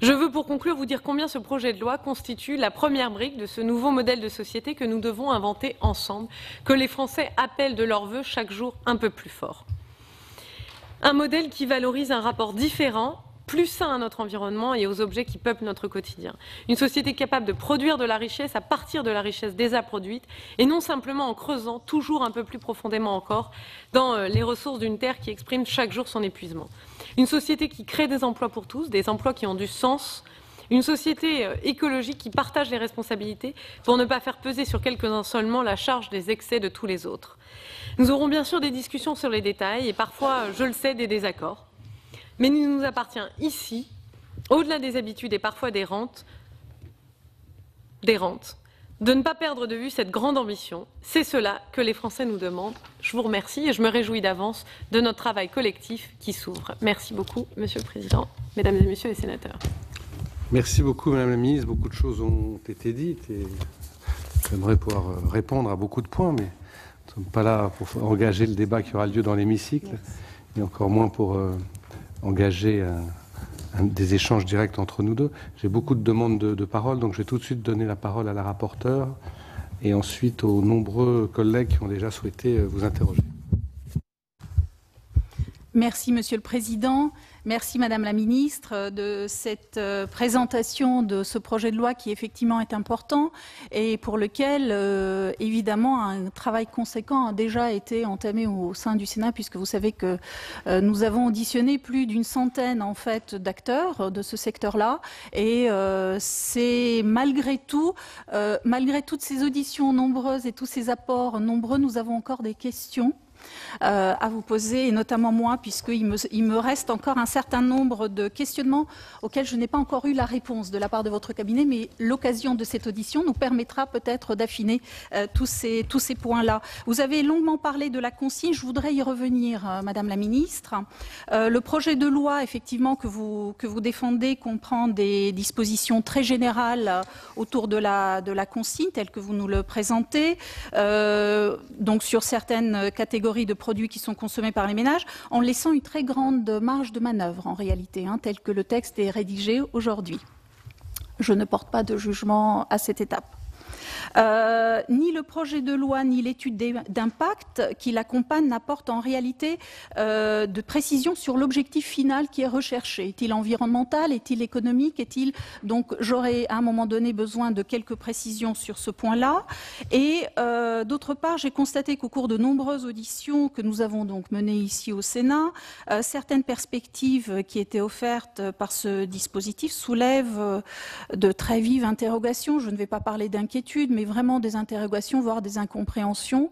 Je veux, pour conclure, vous dire combien ce projet de loi constitue la première brique de ce nouveau modèle de société que nous devons inventer ensemble, que les Français appellent de leur vœu chaque jour un peu plus fort. Un modèle qui valorise un rapport différent, plus sain à notre environnement et aux objets qui peuplent notre quotidien. Une société capable de produire de la richesse à partir de la richesse déjà produite et non simplement en creusant toujours un peu plus profondément encore dans les ressources d'une terre qui exprime chaque jour son épuisement. Une société qui crée des emplois pour tous, des emplois qui ont du sens. Une société écologique qui partage les responsabilités pour ne pas faire peser sur quelques-uns seulement la charge des excès de tous les autres. Nous aurons bien sûr des discussions sur les détails et parfois, je le sais, des désaccords. Mais il nous appartient ici, au-delà des habitudes et parfois des rentes, de ne pas perdre de vue cette grande ambition. C'est cela que les Français nous demandent. Je vous remercie et je me réjouis d'avance de notre travail collectif qui s'ouvre. Merci beaucoup, Monsieur le Président, Mesdames et Messieurs les sénateurs. Merci beaucoup, Madame la Ministre. Beaucoup de choses ont été dites et j'aimerais pouvoir répondre à beaucoup de points, mais nous ne sommes pas là pour engager le débat qui aura lieu dans l'hémicycle et encore moins pour engager des échanges directs entre nous deux. J'ai beaucoup de demandes de parole, donc je vais tout de suite donner la parole à la rapporteure et ensuite aux nombreux collègues qui ont déjà souhaité vous interroger. Merci, Monsieur le Président. Merci, Madame la Ministre, de cette présentation de ce projet de loi qui effectivement est important et pour lequel, évidemment, un travail conséquent a déjà été entamé au sein du Sénat, puisque vous savez que nous avons auditionné plus d'une centaine, en fait, d'acteurs de ce secteur-là. Et c'est malgré tout, malgré toutes ces auditions nombreuses et tous ces apports nombreux, nous avons encore des questions à vous poser, et notamment moi, puisqu'il me reste encore un certain nombre de questionnements auxquels je n'ai pas encore eu la réponse de la part de votre cabinet, mais l'occasion de cette audition nous permettra peut-être d'affiner tous ces points-là. Vous avez longuement parlé de la consigne, je voudrais y revenir, Madame la Ministre. Le projet de loi, effectivement, que vous défendez comprend des dispositions très générales autour de la consigne, telle que vous nous le présentez, donc sur certaines catégories de produits qui sont consommés par les ménages, en laissant une très grande marge de manœuvre, en réalité, tel que le texte est rédigé aujourd'hui. Je ne porte pas de jugement à cette étape. Ni le projet de loi ni l'étude d'impact qui l'accompagne n'apportent en réalité de précision sur l'objectif final qui est recherché. Est-il environnemental? Est-il économique? Est-il... Donc j'aurais à un moment donné besoin de quelques précisions sur ce point-là. Et d'autre part, j'ai constaté qu'au cours de nombreuses auditions que nous avons donc menées ici au Sénat, certaines perspectives qui étaient offertes par ce dispositif soulèvent de très vives interrogations. Je ne vais pas parler d'inquiétude, mais vraiment des interrogations, voire des incompréhensions.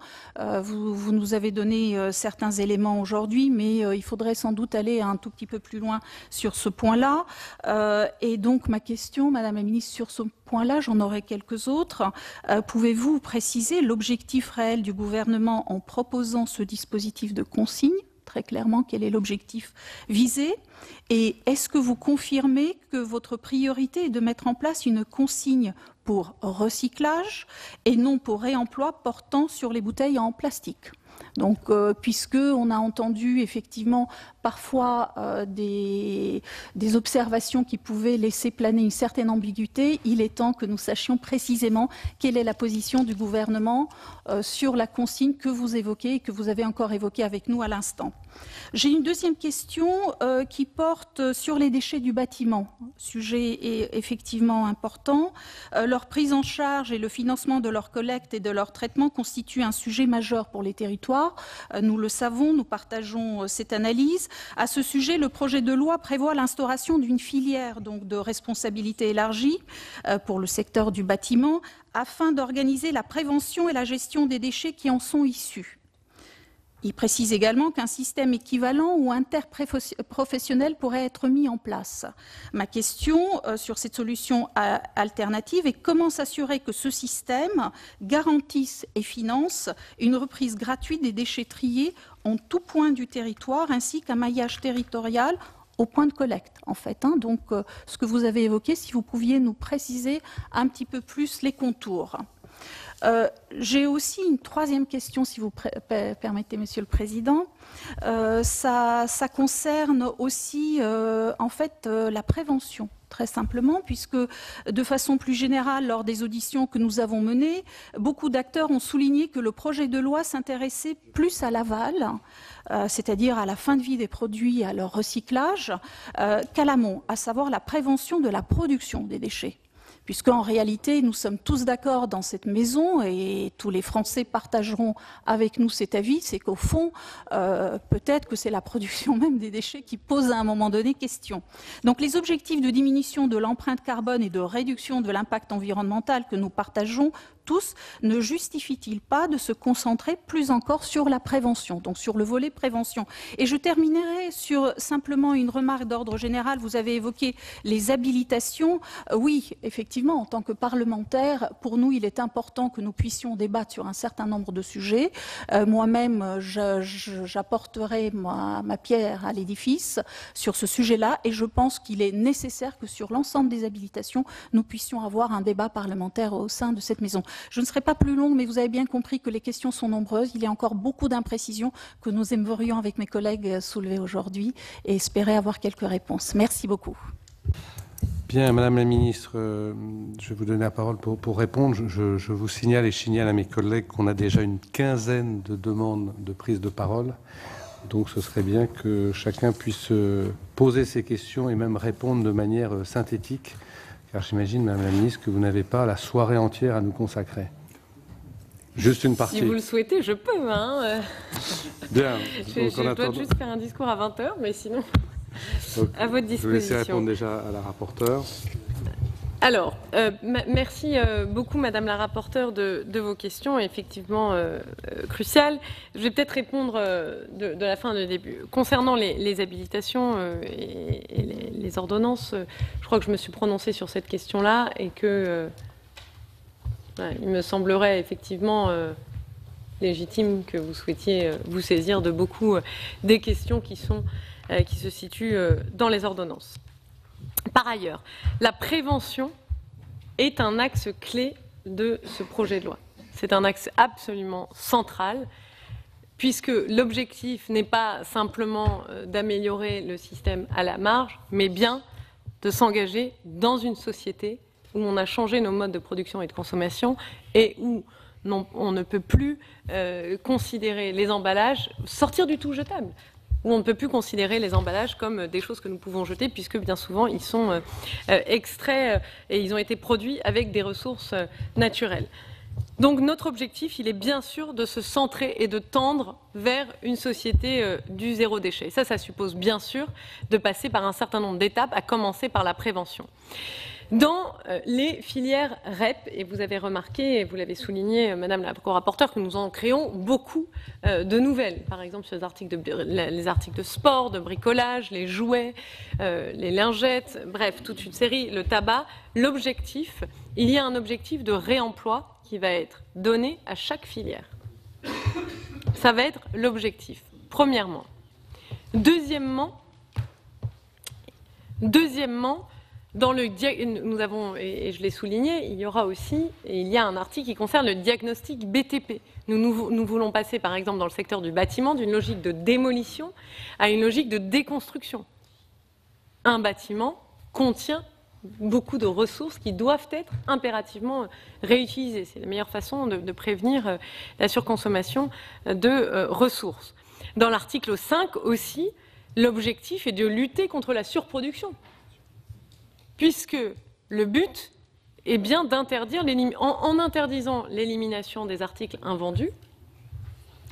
Vous nous avez donné certains éléments aujourd'hui, mais il faudrait sans doute aller un tout petit peu plus loin sur ce point-là. Et donc ma question, Madame la Ministre, sur ce point-là, j'en aurai quelques autres. Pouvez-vous préciser l'objectif réel du gouvernement en proposant ce dispositif de consigne? Très clairement, quel est l'objectif visé? Et est-ce que vous confirmez que votre priorité est de mettre en place une consigne pour recyclage et non pour réemploi portant sur les bouteilles en plastique? Donc, puisque on a entendu effectivement parfois des observations qui pouvaient laisser planer une certaine ambiguïté, il est temps que nous sachions précisément quelle est la position du gouvernement sur la consigne que vous évoquez et que vous avez encore évoquée avec nous à l'instant. J'ai une deuxième question qui porte sur les déchets du bâtiment. Sujet effectivement important. Leur prise en charge et le financement de leur collecte et de leur traitement constituent un sujet majeur pour les territoires. Nous le savons, nous partageons cette analyse. À ce sujet, le projet de loi prévoit l'instauration d'une filière donc, de responsabilité élargie pour le secteur du bâtiment afin d'organiser la prévention et la gestion des déchets qui en sont issus. Il précise également qu'un système équivalent ou interprofessionnel pourrait être mis en place. Ma question sur cette solution alternative est comment s'assurer que ce système garantisse et finance une reprise gratuite des déchets triés en tout point du territoire ainsi qu'un maillage territorial au point de collecte, en fait. Donc, ce que vous avez évoqué, si vous pouviez nous préciser un petit peu plus les contours. J'ai aussi une troisième question, si vous permettez, Monsieur le Président. Ça concerne aussi, en fait, la prévention. Très simplement, puisque de façon plus générale, lors des auditions que nous avons menées, beaucoup d'acteurs ont souligné que le projet de loi s'intéressait plus à l'aval, c'est-à-dire à la fin de vie des produits et à leur recyclage, qu'à l'amont, à savoir la prévention de la production des déchets. Puisqu'en réalité, nous sommes tous d'accord dans cette maison et tous les Français partageront avec nous cet avis, c'est qu'au fond, peut-être que c'est la production même des déchets qui pose à un moment donné question. Donc les objectifs de diminution de l'empreinte carbone et de réduction de l'impact environnemental que nous partageons tous ne justifie-t-il pas de se concentrer plus encore sur la prévention, donc sur le volet prévention? Et je terminerai sur simplement une remarque d'ordre général. Vous avez évoqué les habilitations. Oui, effectivement, en tant que parlementaire, pour nous, il est important que nous puissions débattre sur un certain nombre de sujets. Moi-même, j'apporterai ma pierre à l'édifice sur ce sujet-là et je pense qu'il est nécessaire que sur l'ensemble des habilitations, nous puissions avoir un débat parlementaire au sein de cette maison. Je ne serai pas plus longue, mais vous avez bien compris que les questions sont nombreuses. Il y a encore beaucoup d'imprécisions que nous aimerions, avec mes collègues, soulever aujourd'hui et espérer avoir quelques réponses. Merci beaucoup. Bien, Madame la Ministre, je vais vous donner la parole pour répondre. Je vous signale et je signale à mes collègues qu'on a déjà une quinzaine de demandes de prise de parole. Donc ce serait bien que chacun puisse poser ses questions et même répondre de manière synthétique. Car j'imagine, Madame la Ministre, que vous n'avez pas la soirée entière à nous consacrer. Juste une partie. Si vous le souhaitez, je peux. Bien. Je dois juste faire un discours à 20h, mais sinon, donc, à votre disposition. Je vais laisser répondre déjà à la rapporteure. Alors, merci beaucoup, Madame la rapporteure, de vos questions, effectivement cruciales. Je vais peut-être répondre de la fin au début. Concernant les habilitations et les ordonnances, je crois que je me suis prononcée sur cette question-là et que il me semblerait effectivement légitime que vous souhaitiez vous saisir de beaucoup des questions qui se situent dans les ordonnances. Par ailleurs, la prévention est un axe clé de ce projet de loi. C'est un axe absolument central, puisque l'objectif n'est pas simplement d'améliorer le système à la marge, mais bien de s'engager dans une société où on a changé nos modes de production et de consommation et où on ne peut plus considérer les emballages, sortir du tout jetables, où on ne peut plus considérer les emballages comme des choses que nous pouvons jeter, puisque bien souvent ils sont extraits et ils ont été produits avec des ressources naturelles. Donc notre objectif, il est bien sûr de se centrer et de tendre vers une société du zéro déchet. Ça suppose bien sûr de passer par un certain nombre d'étapes, à commencer par la prévention. Dans les filières REP, et vous avez remarqué, et vous l'avez souligné, Madame la co-rapporteure, que nous en créons beaucoup de nouvelles. Par exemple, sur les articles de sport, de bricolage, les jouets, les lingettes, bref, toute une série, le tabac. L'objectif, il y a un objectif de réemploi qui va être donné à chaque filière. Ça va être l'objectif, premièrement. Deuxièmement, nous avons, et je l'ai souligné, il y aura aussi, et il y a un article qui concerne le diagnostic BTP. Nous voulons passer, par exemple, dans le secteur du bâtiment, d'une logique de démolition à une logique de déconstruction. Un bâtiment contient beaucoup de ressources qui doivent être impérativement réutilisées. C'est la meilleure façon de prévenir la surconsommation de ressources. Dans l'article 5 aussi, l'objectif est de lutter contre la surproduction, puisque le but est bien d'interdire, en interdisant l'élimination des articles invendus,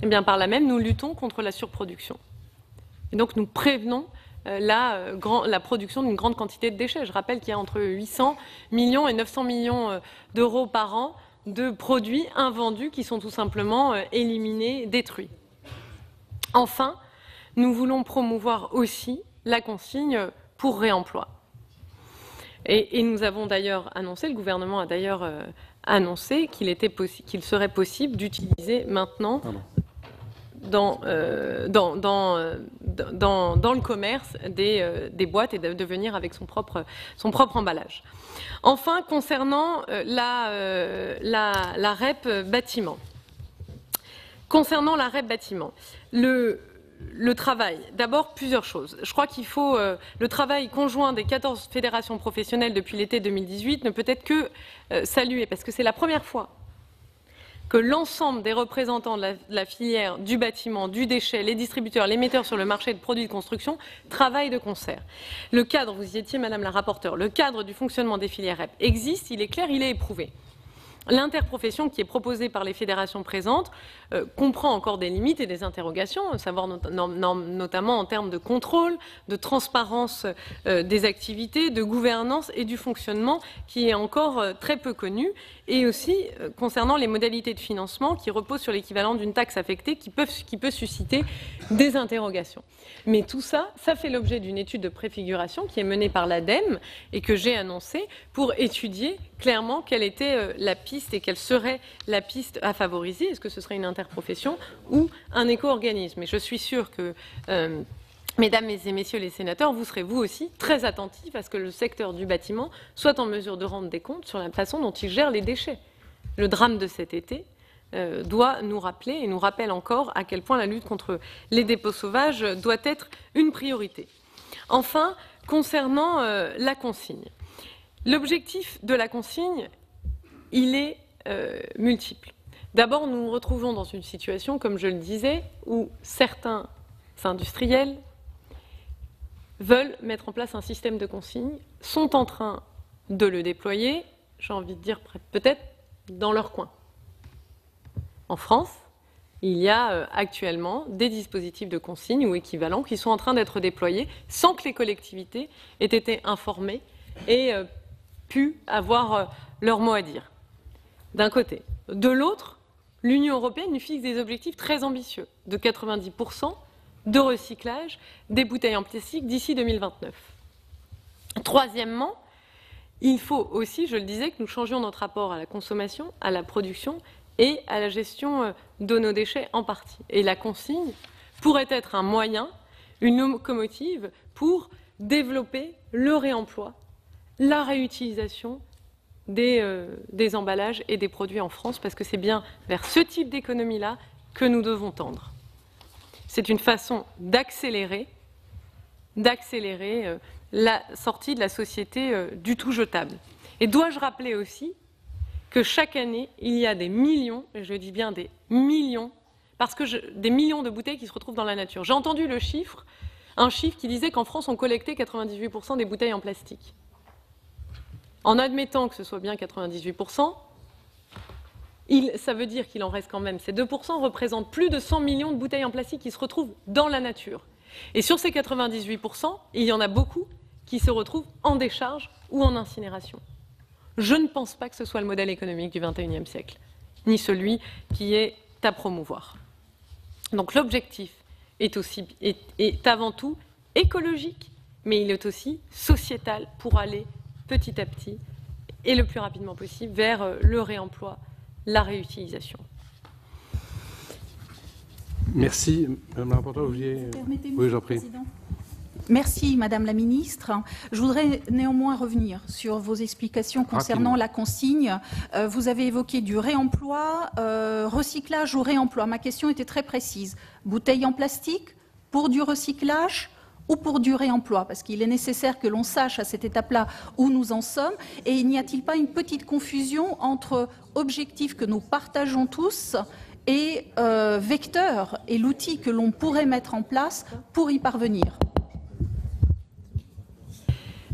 et bien par là même nous luttons contre la surproduction. Et donc nous prévenons la production d'une grande quantité de déchets. Je rappelle qu'il y a entre 800 millions et 900 millions d'euros par an de produits invendus qui sont tout simplement éliminés, détruits. Enfin, nous voulons promouvoir aussi la consigne pour réemploi. Et nous avons d'ailleurs annoncé, le gouvernement a d'ailleurs annoncé qu'il serait possible d'utiliser maintenant dans le commerce des boîtes et de venir avec son propre emballage. Enfin, concernant la REP bâtiment. Concernant la REP bâtiment, le travail, d'abord plusieurs choses. Je crois qu'il faut le travail conjoint des 14 fédérations professionnelles depuis l'été 2018 ne peut être que salué, parce que c'est la première fois que l'ensemble des représentants de la filière du bâtiment, du déchet, les distributeurs, les metteurs sur le marché de produits de construction travaillent de concert. Le cadre, vous y étiez Madame la rapporteure, le cadre du fonctionnement des filières REP existe, il est clair, il est éprouvé. L'interprofession qui est proposée par les fédérations présentes comprend encore des limites et des interrogations, à savoir notamment en termes de contrôle, de transparence des activités, de gouvernance et du fonctionnement qui est encore très peu connu, et aussi concernant les modalités de financement qui reposent sur l'équivalent d'une taxe affectée qui peut susciter des interrogations. Mais tout ça, ça fait l'objet d'une étude de préfiguration qui est menée par l'ADEME et que j'ai annoncée pour étudier clairement quelle était la piste et quelle serait la piste à favoriser. Est-ce que ce serait une interprofession ou un éco-organisme? Et je suis sûre que, mesdames et messieurs les sénateurs, vous serez vous aussi très attentifs à ce que le secteur du bâtiment soit en mesure de rendre des comptes sur la façon dont il gère les déchets. Le drame de cet été doit nous rappeler et nous rappelle encore à quel point la lutte contre les dépôts sauvages doit être une priorité. Enfin, concernant la consigne. L'objectif de la consigne, il est multiple. D'abord, nous nous retrouvons dans une situation, comme je le disais, où certains industriels veulent mettre en place un système de consigne, sont en train de le déployer, j'ai envie de dire peut-être dans leur coin. En France, il y a actuellement des dispositifs de consigne ou équivalents qui sont en train d'être déployés sans que les collectivités aient été informées et pu avoir leur mot à dire, d'un côté. De l'autre, l'Union européenne nous fixe des objectifs très ambitieux, de 90% de recyclage des bouteilles en plastique d'ici 2029. Troisièmement, il faut aussi, je le disais, que nous changions notre rapport à la consommation, à la production et à la gestion de nos déchets en partie. Et la consigne pourrait être un moyen, une locomotive pour développer le réemploi, la réutilisation des emballages et des produits en France, parce que c'est bien vers ce type d'économie-là que nous devons tendre. C'est une façon d'accélérer la sortie de la société du tout jetable. Et dois-je rappeler aussi que chaque année, il y a des millions, et je dis bien des millions, parce que des millions de bouteilles qui se retrouvent dans la nature. J'ai entendu un chiffre qui disait qu'en France, on collectait 98% des bouteilles en plastique. En admettant que ce soit bien 98%, ça veut dire qu'il en reste quand même. Ces 2% représentent plus de 100 millions de bouteilles en plastique qui se retrouvent dans la nature. Et sur ces 98%, il y en a beaucoup qui se retrouvent en décharge ou en incinération. Je ne pense pas que ce soit le modèle économique du XXIe siècle, ni celui qui est à promouvoir. Donc l'objectif est avant tout écologique, mais il est aussi sociétal pour aller petit à petit et le plus rapidement possible vers le réemploi, la réutilisation. Merci. Madame la rapporteure, oui, j'en prie. Merci, Madame la Ministre. Je voudrais néanmoins revenir sur vos explications concernant la consigne. Vous avez évoqué du réemploi, recyclage ou réemploi. Ma question était très précise. Bouteilles en plastique pour du recyclage ou pour du réemploi? Parce qu'il est nécessaire que l'on sache à cette étape-là où nous en sommes. Et n'y a-t-il pas une petite confusion entre objectifs que nous partageons tous et vecteur et l'outil que l'on pourrait mettre en place pour y parvenir?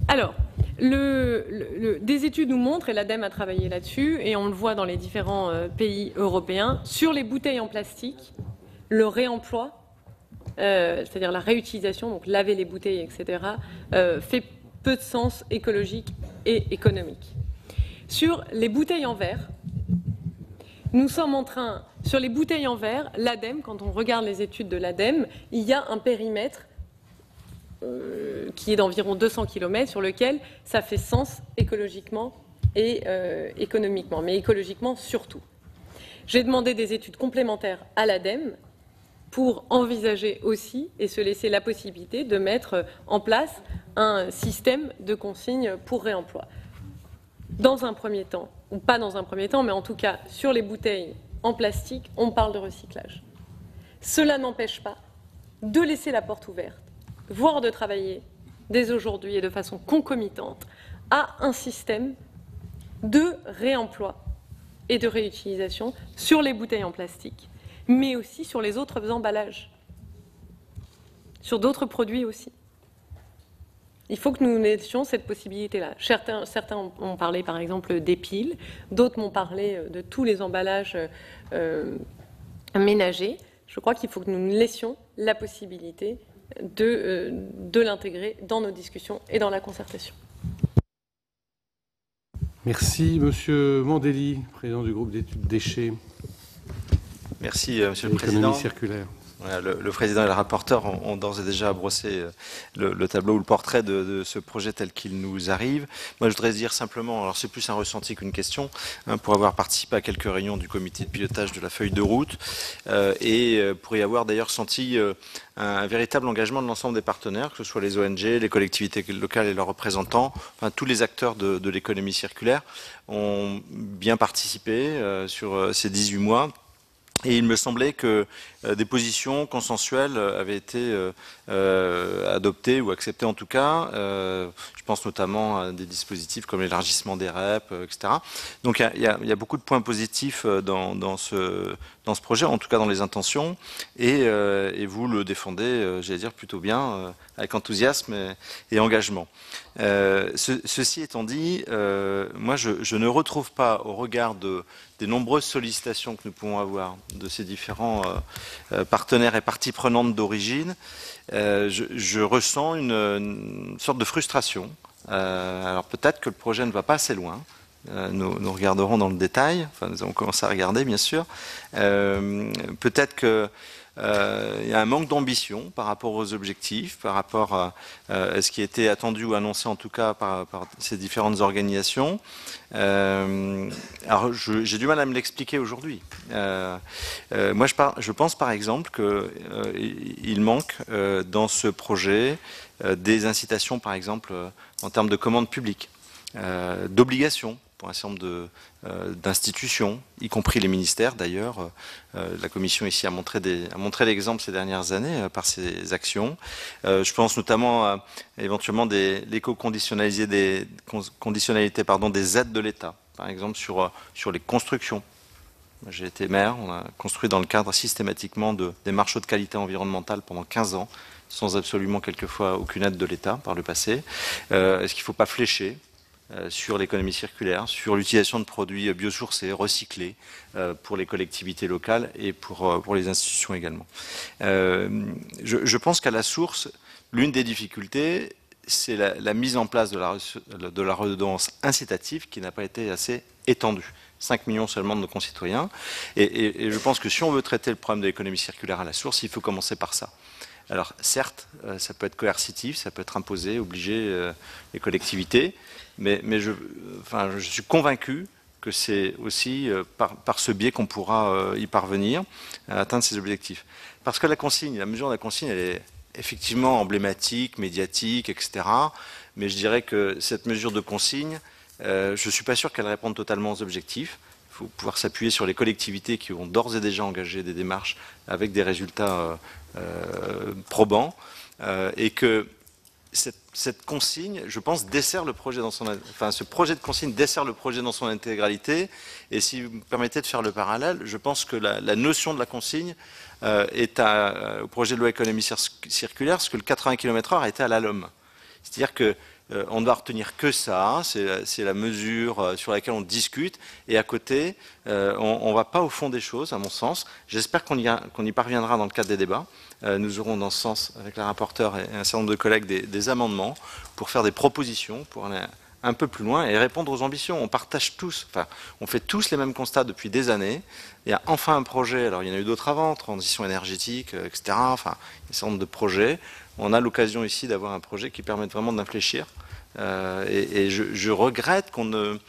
Alors, des études nous montrent, et l'ADEME a travaillé là-dessus, et on le voit dans les différents pays européens, sur les bouteilles en plastique, le réemploi, c'est-à-dire la réutilisation, donc laver les bouteilles, etc., fait peu de sens écologique et économique. Sur les bouteilles en verre, nous sommes en train, sur les bouteilles en verre, l'ADEME, quand on regarde les études de l'ADEME, il y a un périmètre qui est d'environ 200 km, sur lequel ça fait sens écologiquement et économiquement, mais écologiquement surtout. J'ai demandé des études complémentaires à l'ADEME pour envisager aussi et se laisser la possibilité de mettre en place un système de consigne pour réemploi. Dans un premier temps, ou pas dans un premier temps, mais en tout cas sur les bouteilles en plastique, on parle de recyclage. Cela n'empêche pas de laisser la porte ouverte, voire de travailler dès aujourd'hui et de façon concomitante à un système de réemploi et de réutilisation sur les bouteilles en plastique, mais aussi sur les autres emballages, sur d'autres produits aussi. Il faut que nous laissions cette possibilité-là. Certains ont parlé par exemple des piles, d'autres m'ont parlé de tous les emballages ménagers. Je crois qu'il faut que nous laissions la possibilité de l'intégrer dans nos discussions et dans la concertation. Merci. Monsieur Mandelli, président du groupe d'études déchets. Merci, Monsieur le Président. Économie circulaire. Voilà, le Président et le rapporteur ont d'ores et déjà brossé le tableau ou le portrait de ce projet tel qu'il nous arrive. Moi, je voudrais dire simplement, alors c'est plus un ressenti qu'une question, pour avoir participé à quelques réunions du comité de pilotage de la feuille de route et pour y avoir d'ailleurs senti un véritable engagement de l'ensemble des partenaires, que ce soit les ONG, les collectivités locales et leurs représentants, enfin tous les acteurs de l'économie circulaire ont bien participé sur ces 18 mois. Et il me semblait que des positions consensuelles avaient été adoptées ou acceptées en tout cas. Je pense notamment à des dispositifs comme l'élargissement des REP, etc. Donc il y a beaucoup de points positifs dans ce projet, en tout cas dans les intentions. Et vous le défendez, j'allais dire, plutôt bien, avec enthousiasme et engagement. Ceci étant dit, moi je ne retrouve pas, au regard des nombreuses sollicitations que nous pouvons avoir de ces différents partenaires et parties prenantes d'origine, je ressens une sorte de frustration Alors peut-être que le projet ne va pas assez loin. Nous regarderons dans le détail, enfin nous avons commencé à regarder bien sûr. Peut-être que il y a un manque d'ambition par rapport aux objectifs, par rapport à ce qui était attendu ou annoncé en tout cas par ces différentes organisations. Alors j'ai du mal à me l'expliquer aujourd'hui. Moi je pense par exemple qu'il manque dans ce projet des incitations par exemple en termes de commandes publiques, d'obligations pour un certain nombre d'institutions, y compris les ministères d'ailleurs. La Commission ici a montré l'exemple ces dernières années par ses actions. Je pense notamment à éventuellement l'éco-conditionnalité des aides de l'État, par exemple sur les constructions. J'ai été maire, on a construit dans le cadre systématiquement des marches haute qualité environnementale pendant 15 ans, sans absolument quelquefois aucune aide de l'État par le passé. Est-ce qu'il ne faut pas flécher sur l'économie circulaire, sur l'utilisation de produits biosourcés, recyclés pour les collectivités locales et pour les institutions également. Je pense qu'à la source, l'une des difficultés, c'est la mise en place de la redevance incitative qui n'a pas été assez étendue. 5 millions seulement de nos concitoyens. Et je pense que si on veut traiter le problème de l'économie circulaire à la source, il faut commencer par ça. Alors certes, ça peut être coercitif, ça peut être imposé, obliger les collectivités, mais je suis convaincu que c'est aussi par ce biais qu'on pourra y parvenir à atteindre ces objectifs. Parce que la mesure de la consigne, elle est effectivement emblématique, médiatique, etc. Mais je dirais que cette mesure de consigne, je ne suis pas sûr qu'elle réponde totalement aux objectifs. Il faut pouvoir s'appuyer sur les collectivités qui ont d'ores et déjà engagé des démarches avec des résultats probants, et que cette consigne, je pense, dessert le projet ce projet de consigne dessert le projet dans son intégralité. Et si vous me permettez de faire le parallèle, je pense que la notion de la consigne est au projet de loi économie circulaire ce que le 80 km/h a été à la LOM. C'est-à-dire que on ne va retenir que ça, c'est la mesure sur laquelle on discute, et à côté, on ne va pas au fond des choses, à mon sens. J'espère qu'on y parviendra dans le cadre des débats. Nous aurons dans ce sens, avec la rapporteure et un certain nombre de collègues, des amendements pour faire des propositions, pour aller un peu plus loin et répondre aux ambitions. On partage tous, on fait tous les mêmes constats depuis des années. Il y a enfin un projet, alors il y en a eu d'autres avant, transition énergétique, etc. Enfin, un certain nombre de projets. On a l'occasion ici d'avoir un projet qui permette vraiment d'infléchir. Et je regrette qu'on ne...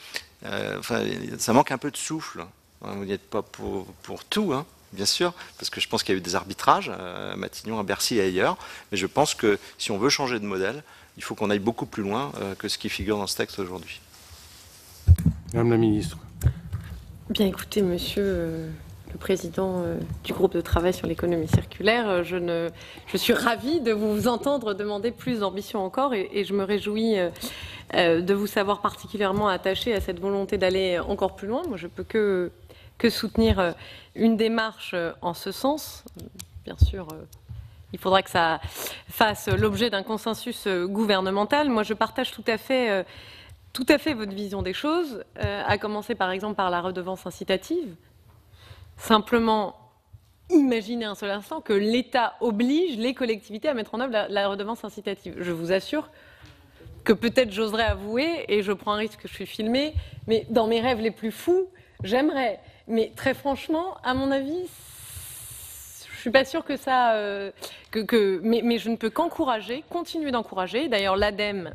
ça manque un peu de souffle. Vous n'y êtes pas pour tout, hein, bien sûr, parce que je pense qu'il y a eu des arbitrages à Matignon, à Bercy et ailleurs. Mais je pense que si on veut changer de modèle, il faut qu'on aille beaucoup plus loin que ce qui figure dans ce texte aujourd'hui. Madame la ministre. Bien, écoutez, monsieur le président du groupe de travail sur l'économie circulaire, je suis ravie de vous entendre demander plus d'ambition encore, et je me réjouis de vous savoir particulièrement attaché à cette volonté d'aller encore plus loin. Moi, je peux que soutenir une démarche en ce sens. Bien sûr, il faudra que ça fasse l'objet d'un consensus gouvernemental. Moi, je partage tout à fait votre vision des choses, à commencer par exemple par la redevance incitative. Simplement, imaginez un seul instant que l'État oblige les collectivités à mettre en œuvre la redevance incitative. Je vous assure que peut-être j'oserais avouer, et je prends un risque que je suis filmée, mais dans mes rêves les plus fous, j'aimerais. Mais très franchement, à mon avis, je suis pas sûre que ça... mais je ne peux qu'encourager, continuer d'encourager. D'ailleurs, l'ADEME...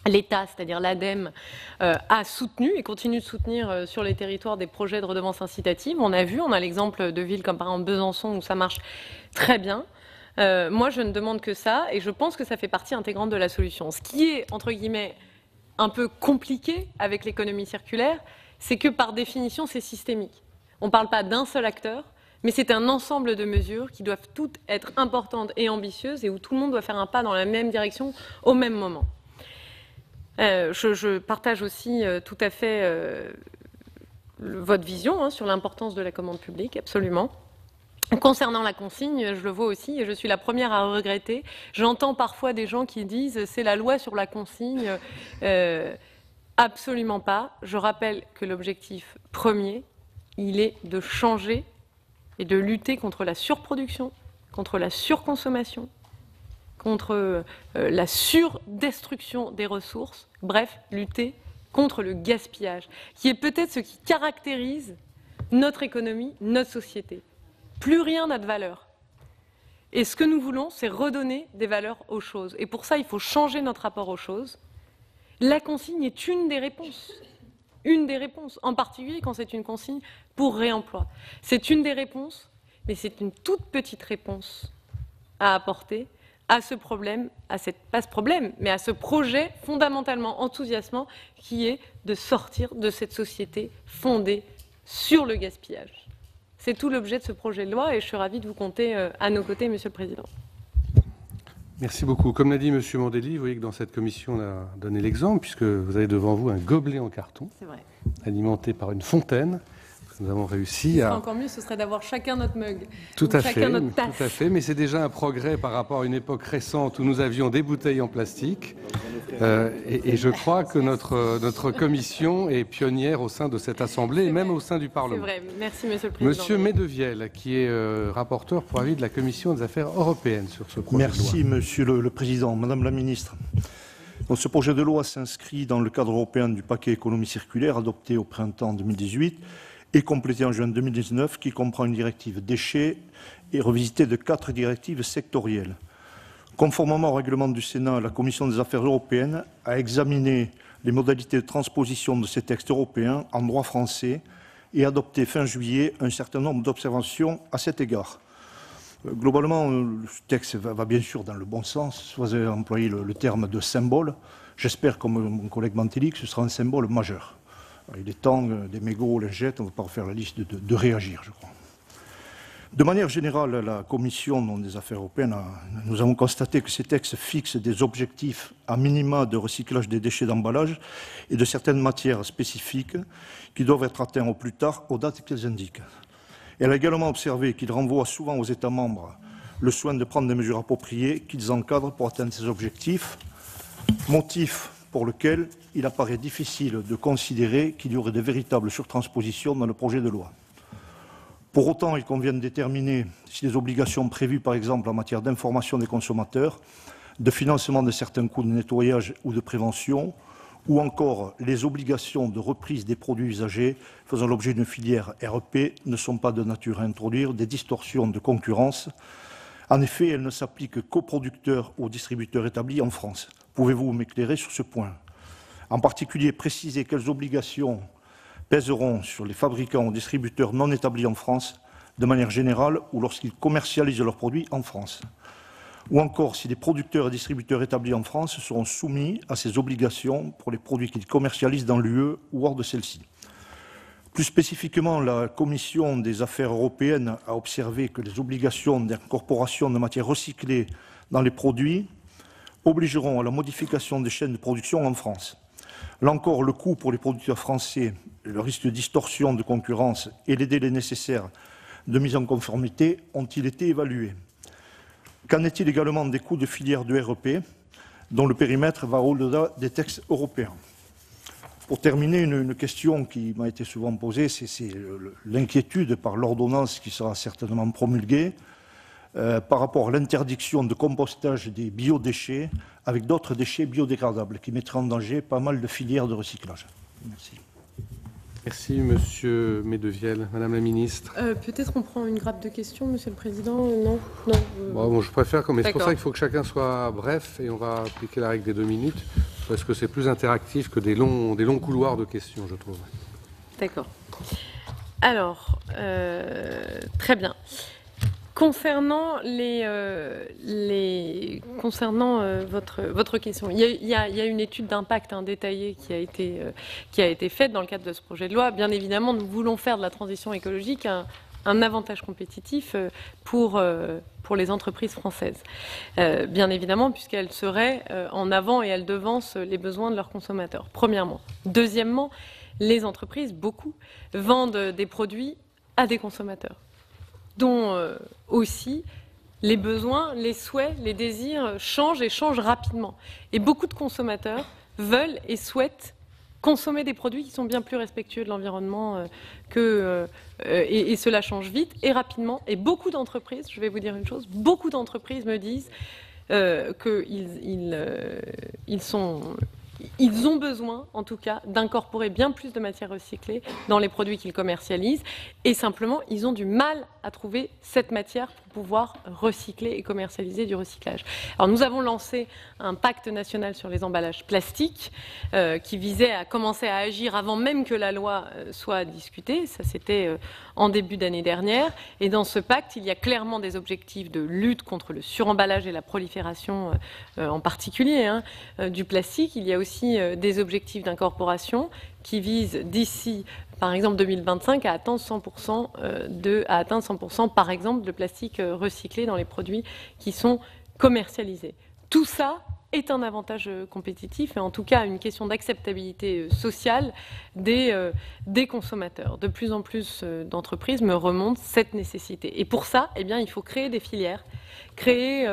L'État, c'est-à-dire l'ADEME, a soutenu et continue de soutenir sur les territoires des projets de redevance incitative. On a l'exemple de villes comme par exemple Besançon où ça marche très bien. Moi, je ne demande que ça, et je pense que ça fait partie intégrante de la solution. Ce qui est, entre guillemets, un peu compliqué avec l'économie circulaire, c'est que par définition, c'est systémique. On ne parle pas d'un seul acteur, mais c'est un ensemble de mesures qui doivent toutes être importantes et ambitieuses, et où tout le monde doit faire un pas dans la même direction au même moment. Je partage aussi tout à fait votre vision sur l'importance de la commande publique, absolument. Concernant la consigne, je le vois aussi, et je suis la première à regretter. J'entends parfois des gens qui disent « c'est la loi sur la consigne ». Absolument pas. Je rappelle que l'objectif premier, il est de changer et de lutter contre la surproduction, contre la surconsommation, contre la surdestruction des ressources, bref, lutter contre le gaspillage, qui est peut-être ce qui caractérise notre économie, notre société. Plus rien n'a de valeur. Et ce que nous voulons, c'est redonner des valeurs aux choses. Et pour ça, il faut changer notre rapport aux choses. La consigne est une des réponses. Une des réponses, en particulier quand c'est une consigne pour réemploi. C'est une des réponses, mais c'est une toute petite réponse à apporter à ce problème, pas ce problème, mais à ce projet fondamentalement enthousiasmant qui est de sortir de cette société fondée sur le gaspillage. C'est tout l'objet de ce projet de loi et je suis ravie de vous compter à nos côtés, Monsieur le Président. Merci beaucoup. Comme l'a dit M. Mandelli, vous voyez que dans cette commission, on a donné l'exemple, puisque vous avez devant vous un gobelet en carton, alimenté par une fontaine. Nous avons réussi à... Encore mieux, ce serait d'avoir chacun notre mug. Tout à fait, mais c'est déjà un progrès par rapport à une époque récente où nous avions des bouteilles en plastique. Et je crois que notre commission est pionnière au sein de cette Assemblée et même au sein du Parlement. C'est vrai, merci Monsieur le Président. Monsieur Medevielle, qui est rapporteur pour avis de la Commission des Affaires européennes sur ce projet de loi. Merci Monsieur le Président. Madame la Ministre, donc, ce projet de loi s'inscrit dans le cadre européen du paquet économie circulaire adopté au printemps 2018 et complété en juin 2019, qui comprend une directive déchets et revisité de 4 directives sectorielles. Conformément au règlement du Sénat, la Commission des Affaires européennes a examiné les modalités de transposition de ces textes européens en droit français et adopté fin juillet un certain nombre d'observations à cet égard. Globalement, le texte va bien sûr dans le bon sens. Vous avez employé le terme de symbole. J'espère, comme mon collègue Mantelli, que ce sera un symbole majeur. Il est temps des mégots, lingettes, on ne va pas refaire la liste, de réagir, je crois. De manière générale, la Commission des Affaires européennes, nous avons constaté que ces textes fixent des objectifs à minima de recyclage des déchets d'emballage et de certaines matières spécifiques qui doivent être atteints au plus tard aux dates qu'elles indiquent. Elle a également observé qu'ils renvoient souvent aux États membres le soin de prendre des mesures appropriées qu'ils encadrent pour atteindre ces objectifs, motif pour lequel il apparaît difficile de considérer qu'il y aurait de véritables surtranspositions dans le projet de loi. Pour autant, il convient de déterminer si les obligations prévues, par exemple, en matière d'information des consommateurs, de financement de certains coûts de nettoyage ou de prévention, ou encore les obligations de reprise des produits usagés faisant l'objet d'une filière REP ne sont pas de nature à introduire des distorsions de concurrence. En effet, elles ne s'appliquent qu'aux producteurs ou aux distributeurs établis en France. Pouvez-vous m'éclairer sur ce point? En particulier, préciser quelles obligations pèseront sur les fabricants ou distributeurs non établis en France, de manière générale, ou lorsqu'ils commercialisent leurs produits en France. Ou encore si les producteurs et distributeurs établis en France seront soumis à ces obligations pour les produits qu'ils commercialisent dans l'UE ou hors de celle-ci. Plus spécifiquement, la Commission des Affaires européennes a observé que les obligations d'incorporation de matières recyclées dans les produits obligeront à la modification des chaînes de production en France. Là encore, le coût pour les producteurs français, le risque de distorsion de concurrence et les délais nécessaires de mise en conformité ont-ils été évalués? Qu'en est-il également des coûts de filière de REP, dont le périmètre va au-delà des textes européens? Pour terminer, une question qui m'a été souvent posée, c'est l'inquiétude par l'ordonnance qui sera certainement promulguée par rapport à l'interdiction de compostage des biodéchets avec d'autres déchets biodégradables qui mettraient en danger pas mal de filières de recyclage. Merci. Merci, Monsieur Medevielle. Madame la Ministre. Peut-être qu'on prend une grappe de questions, Monsieur le Président. Non. Bon, je préfère, mais c'est pour ça qu'il faut que chacun soit bref et on va appliquer la règle des 2 minutes parce que c'est plus interactif que des longs couloirs de questions, je trouve. D'accord. Alors, très bien. Concernant votre question, il y a une étude d'impact détaillée qui a été faite dans le cadre de ce projet de loi. Bien évidemment, nous voulons faire de la transition écologique un avantage compétitif pour les entreprises françaises. Bien évidemment, puisqu'elles seraient en avant et elles devancent les besoins de leurs consommateurs, premièrement. Deuxièmement, les entreprises, beaucoup, vendent des produits à des consommateurs, dont aussi les besoins, les souhaits, les désirs changent et changent rapidement. Et beaucoup de consommateurs veulent et souhaitent consommer des produits qui sont bien plus respectueux de l'environnement et cela change vite et rapidement. Et beaucoup d'entreprises, je vais vous dire une chose, beaucoup d'entreprises me disent ils ont besoin, en tout cas, d'incorporer bien plus de matières recyclées dans les produits qu'ils commercialisent. Et simplement, ils ont du mal à trouver cette matière pour pouvoir recycler et commercialiser du recyclage. Alors, nous avons lancé un pacte national sur les emballages plastiques qui visait à commencer à agir avant même que la loi soit discutée. Ça, c'était en début d'année dernière. Et dans ce pacte, il y a clairement des objectifs de lutte contre le suremballage et la prolifération en particulier du plastique. Il y a aussi des objectifs d'incorporation qui visent d'ici, par exemple 2025, à atteindre 100%, par exemple, de plastique recyclé dans les produits qui sont commercialisés. Tout ça est un avantage compétitif et en tout cas une question d'acceptabilité sociale des consommateurs. De plus en plus d'entreprises me remontent cette nécessité. Et pour ça, eh bien, il faut créer des filières, créer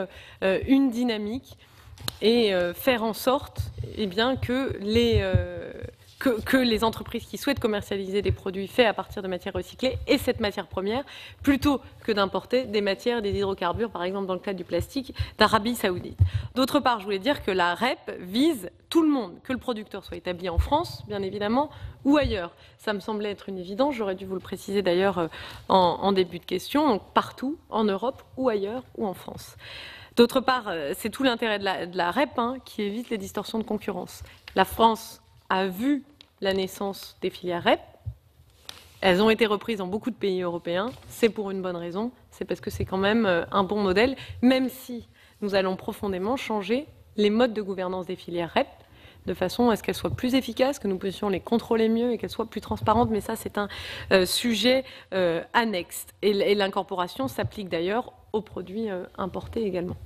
une dynamique et faire en sorte eh bien, que les entreprises qui souhaitent commercialiser des produits faits à partir de matières recyclées aient cette matière première, plutôt que d'importer des matières, des hydrocarbures, par exemple dans le cas du plastique, d'Arabie Saoudite. D'autre part, je voulais dire que la REP vise tout le monde, que le producteur soit établi en France, bien évidemment, ou ailleurs. Ça me semblait être une évidence, j'aurais dû vous le préciser d'ailleurs en début de question, donc partout, en Europe, ou ailleurs, ou en France. D'autre part, c'est tout l'intérêt de la REP qui évite les distorsions de concurrence. La France a vu la naissance des filières REP. Elles ont été reprises dans beaucoup de pays européens. C'est pour une bonne raison. C'est parce que c'est quand même un bon modèle, même si nous allons profondément changer les modes de gouvernance des filières REP, de façon à ce qu'elles soient plus efficaces, que nous puissions les contrôler mieux et qu'elles soient plus transparentes. Mais ça, c'est un sujet annexe. Et l'incorporation s'applique d'ailleurs aux produits importés également.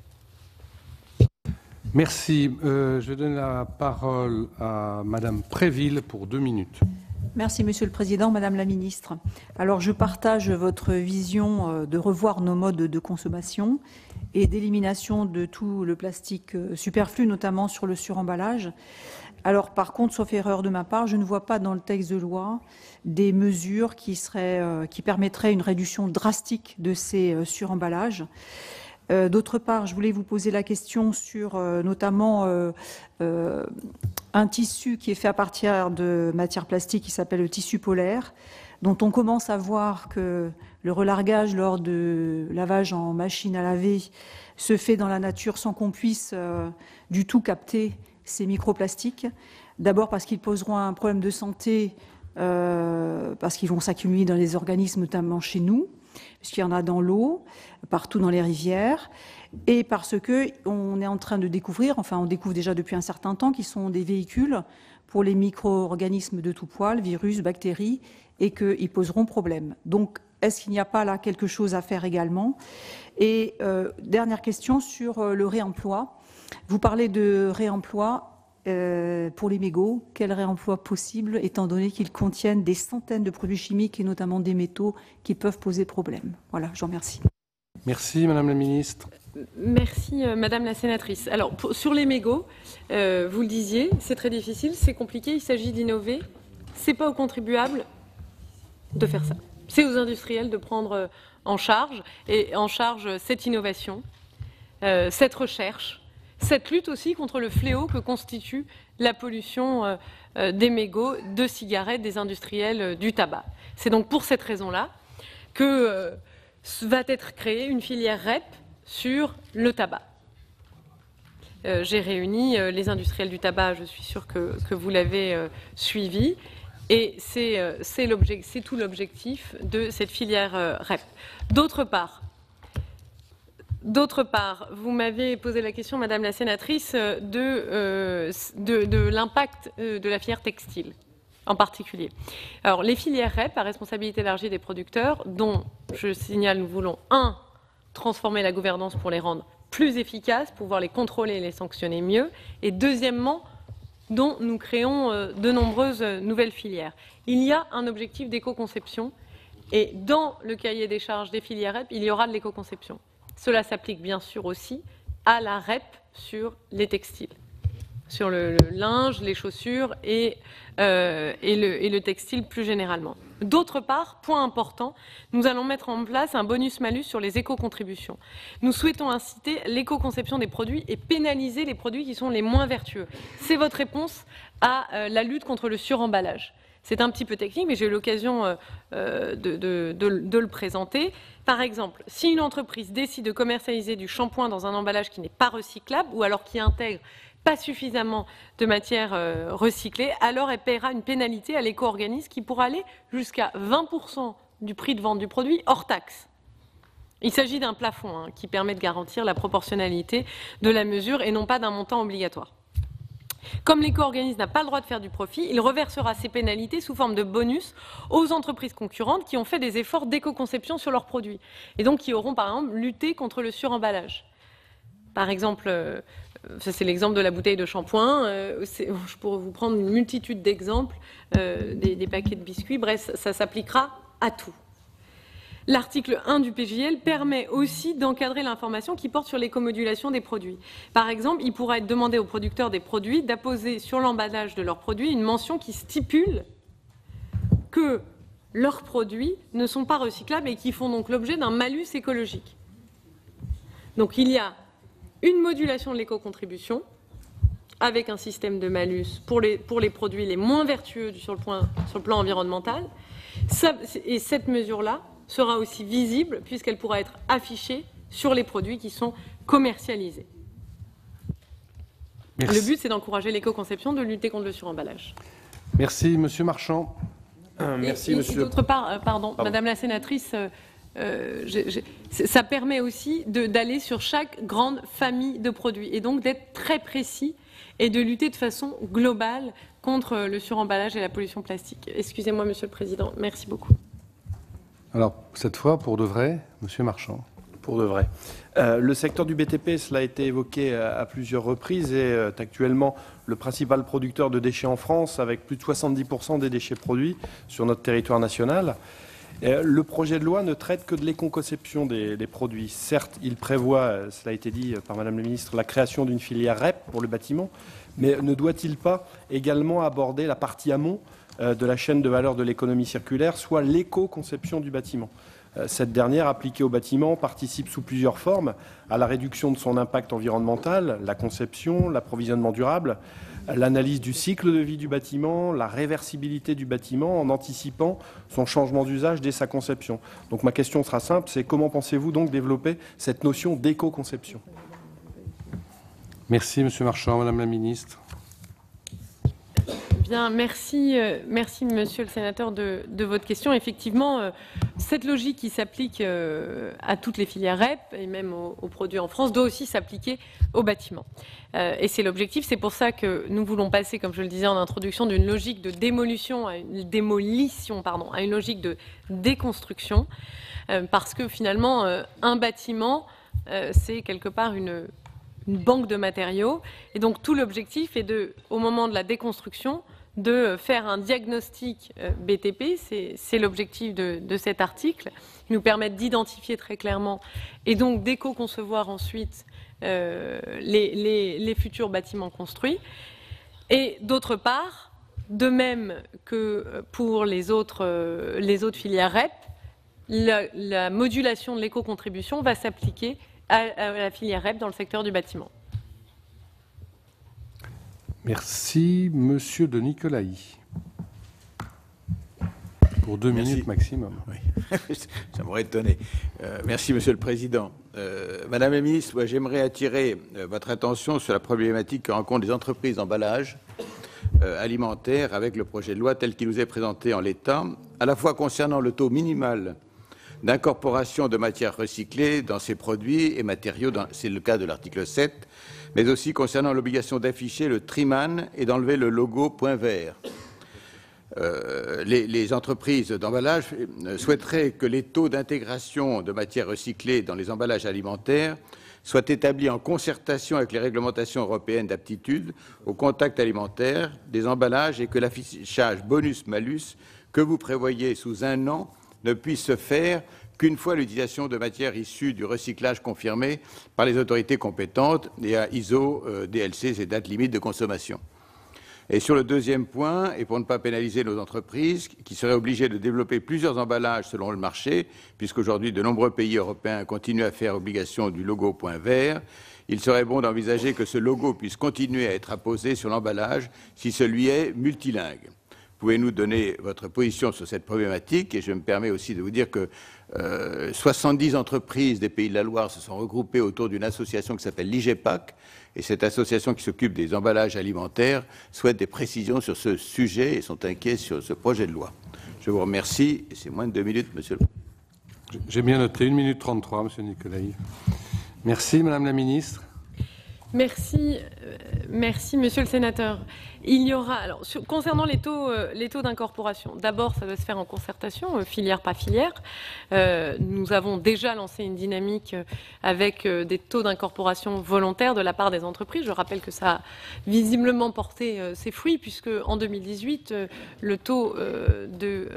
Merci. Je vais donner la parole à Madame Préville pour 2 minutes. Merci Monsieur le Président, Madame la Ministre. Alors je partage votre vision de revoir nos modes de consommation et d'élimination de tout le plastique superflu, notamment sur le suremballage. Alors par contre, sauf erreur de ma part, je ne vois pas dans le texte de loi des mesures qui permettraient une réduction drastique de ces suremballages. D'autre part, je voulais vous poser la question sur notamment un tissu qui est fait à partir de matière plastique qui s'appelle le tissu polaire, dont on commence à voir que le relargage lors de lavage en machine à laver se fait dans la nature sans qu'on puisse du tout capter ces microplastiques. D'abord parce qu'ils poseront un problème de santé, parce qu'ils vont s'accumuler dans les organismes, notamment chez nous, puisqu'il y en a dans l'eau, partout dans les rivières, et parce qu'on est en train de découvrir, enfin on découvre déjà depuis un certain temps, qu'ils sont des véhicules pour les micro-organismes de tout poil, virus, bactéries, et qu'ils poseront problème. Donc, est-ce qu'il n'y a pas là quelque chose à faire également? Et dernière question sur le réemploi. Vous parlez de réemploi pour les mégots. Quel réemploi possible, étant donné qu'ils contiennent des centaines de produits chimiques et notamment des métaux qui peuvent poser problème? Voilà, je vous remercie. Merci Madame la Ministre. Merci Madame la Sénatrice. Alors, sur les mégots, vous le disiez, c'est très difficile, c'est compliqué, il s'agit d'innover. C'est pas aux contribuables de faire ça. C'est aux industriels de prendre en charge cette innovation, cette recherche, cette lutte aussi contre le fléau que constitue la pollution des mégots de cigarettes des industriels du tabac. C'est donc pour cette raison-là que va être créée une filière REP sur le tabac. J'ai réuni les industriels du tabac, je suis sûre que vous l'avez suivi, et c'est tout l'objectif de cette filière REP. D'autre part, vous m'avez posé la question, Madame la Sénatrice, de l'impact de la filière textile, en particulier. Alors, les filières REP, à responsabilité élargie des producteurs, dont, je signale, nous voulons, transformer la gouvernance pour les rendre plus efficaces, pouvoir les contrôler et les sanctionner mieux, et deuxièmement, dont nous créons de nombreuses nouvelles filières. Il y a un objectif d'éco-conception, et dans le cahier des charges des filières REP, il y aura de l'éco-conception. Cela s'applique bien sûr aussi à la REP sur les textiles. sur le linge, les chaussures et le textile plus généralement. D'autre part, point important, nous allons mettre en place un bonus-malus sur les éco-contributions. Nous souhaitons inciter l'éco-conception des produits et pénaliser les produits qui sont les moins vertueux. C'est votre réponse à la lutte contre le suremballage. C'est un petit peu technique, mais j'ai eu l'occasion de le présenter. Par exemple, si une entreprise décide de commercialiser du shampoing dans un emballage qui n'est pas recyclable ou alors qui intègre pas suffisamment de matière recyclée, alors elle paiera une pénalité à l'éco-organisme qui pourra aller jusqu'à 20% du prix de vente du produit hors taxe. Il s'agit d'un plafond qui permet de garantir la proportionnalité de la mesure et non pas d'un montant obligatoire. Comme l'éco-organisme n'a pas le droit de faire du profit, il reversera ces pénalités sous forme de bonus aux entreprises concurrentes qui ont fait des efforts d'éco-conception sur leurs produits et donc qui auront par exemple lutté contre le suremballage. Par exemple, ça c'est l'exemple de la bouteille de shampoing, je pourrais vous prendre une multitude d'exemples, des paquets de biscuits, bref, ça s'appliquera à tout. L'article 1 du PJL permet aussi d'encadrer l'information qui porte sur l'écomodulation des produits. Par exemple, il pourra être demandé aux producteurs des produits d'apposer sur l'emballage de leurs produits une mention qui stipule que leurs produits ne sont pas recyclables et qui font donc l'objet d'un malus écologique. Donc il y a une modulation de l'éco-contribution avec un système de malus pour les produits les moins vertueux sur le plan environnemental. Et cette mesure-là sera aussi visible puisqu'elle pourra être affichée sur les produits qui sont commercialisés. Merci. Le but, c'est d'encourager l'éco-conception, de lutter contre le suremballage. Merci, Monsieur Marchand. Merci, Monsieur. D'autre part, pardon, Madame la sénatrice, ça permet aussi d'aller sur chaque grande famille de produits et donc d'être très précis et de lutter de façon globale contre le suremballage et la pollution plastique. Excusez-moi, Monsieur le Président. Merci beaucoup. Alors, cette fois, pour de vrai, Monsieur Marchand. Pour de vrai. Le secteur du BTP, cela a été évoqué à plusieurs reprises, est actuellement le principal producteur de déchets en France, avec plus de 70% des déchets produits sur notre territoire national. Le projet de loi ne traite que de l'éco-conception des produits. Certes, il prévoit, cela a été dit par Madame la Ministre, la création d'une filière REP pour le bâtiment, mais ne doit-il pas également aborder la partie amont de la chaîne de valeur de l'économie circulaire, soit l'éco-conception du bâtiment? Cette dernière, appliquée au bâtiment, participe sous plusieurs formes à la réduction de son impact environnemental, la conception, l'approvisionnement durable, l'analyse du cycle de vie du bâtiment, la réversibilité du bâtiment en anticipant son changement d'usage dès sa conception. Donc ma question sera simple, c'est comment pensez-vous donc développer cette notion d'éco-conception? Merci Monsieur Marchand. Madame la Ministre. Bien, merci Monsieur le Sénateur de votre question. Effectivement, cette logique qui s'applique à toutes les filières REP et même aux produits en France doit aussi s'appliquer aux bâtiments. Et c'est l'objectif. C'est pour ça que nous voulons passer, comme je le disais en introduction, d'une logique de démolition à une logique de déconstruction, parce que finalement, un bâtiment, c'est quelque part une banque de matériaux. Et donc tout l'objectif est au moment de la déconstruction, de faire un diagnostic BTP, c'est l'objectif de cet article, qui nous permet d'identifier très clairement et donc d'éco-concevoir ensuite les futurs bâtiments construits. Et d'autre part, de même que pour les autres filières REP, la modulation de l'éco-contribution va s'appliquer à la filière REP dans le secteur du bâtiment. Merci. Monsieur de Nicolaï. Pour 2 minutes maximum. Oui. Ça m'aurait étonné. Merci, Monsieur le Président. Madame la Ministre, j'aimerais attirer votre attention sur la problématique que rencontrent les entreprises d'emballage alimentaire avec le projet de loi tel qu'il nous est présenté en l'état, à la fois concernant le taux minimal d'incorporation de matières recyclées dans ces produits et matériaux, c'est le cas de l'article 7, mais aussi concernant l'obligation d'afficher le Triman et d'enlever le logo point vert. Les entreprises d'emballage souhaiteraient que les taux d'intégration de matières recyclées dans les emballages alimentaires soient établis en concertation avec les réglementations européennes d'aptitude au contact alimentaire des emballages et que l'affichage bonus-malus que vous prévoyez sous 1 an ne puisse se faire qu'une fois l'utilisation de matières issues du recyclage confirmée par les autorités compétentes et à ISO, DLC, ces dates limites de consommation. Et sur le deuxième point, et pour ne pas pénaliser nos entreprises, qui seraient obligées de développer plusieurs emballages selon le marché, puisqu'aujourd'hui de nombreux pays européens continuent à faire obligation du logo point vert, il serait bon d'envisager que ce logo puisse continuer à être apposé sur l'emballage si celui est multilingue. Pouvez-nous donner votre position sur cette problématique? Et je me permets aussi de vous dire que 70 entreprises des Pays de la Loire se sont regroupées autour d'une association qui s'appelle l'IGEPAC, et cette association qui s'occupe des emballages alimentaires souhaite des précisions sur ce sujet et sont inquiets sur ce projet de loi. Je vous remercie, et c'est moins de 2 minutes, monsieur le Président. J'ai bien noté 1 minute 33, monsieur Nicolai. Merci, madame la ministre. Merci, monsieur le sénateur. Il y aura, alors, concernant les taux d'incorporation, d'abord, ça doit se faire en concertation, filière par filière. Nous avons déjà lancé une dynamique avec des taux d'incorporation volontaires de la part des entreprises. Je rappelle que ça a visiblement porté ses fruits, puisque en 2018, le taux de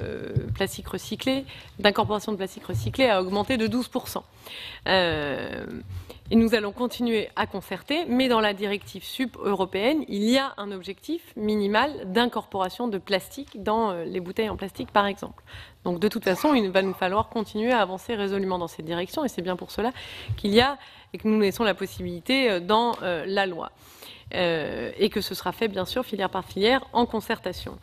plastique recyclé, d'incorporation de plastique recyclé a augmenté de 12%. Et nous allons continuer à concerter, mais dans la directive SUP européenne, il y a un objectif minimal d'incorporation de plastique dans les bouteilles en plastique, par exemple. Donc de toute façon, il va nous falloir continuer à avancer résolument dans cette direction, et c'est bien pour cela qu'il y a et que nous laissons la possibilité dans la loi. Et que ce sera fait, bien sûr, filière par filière, en concertation.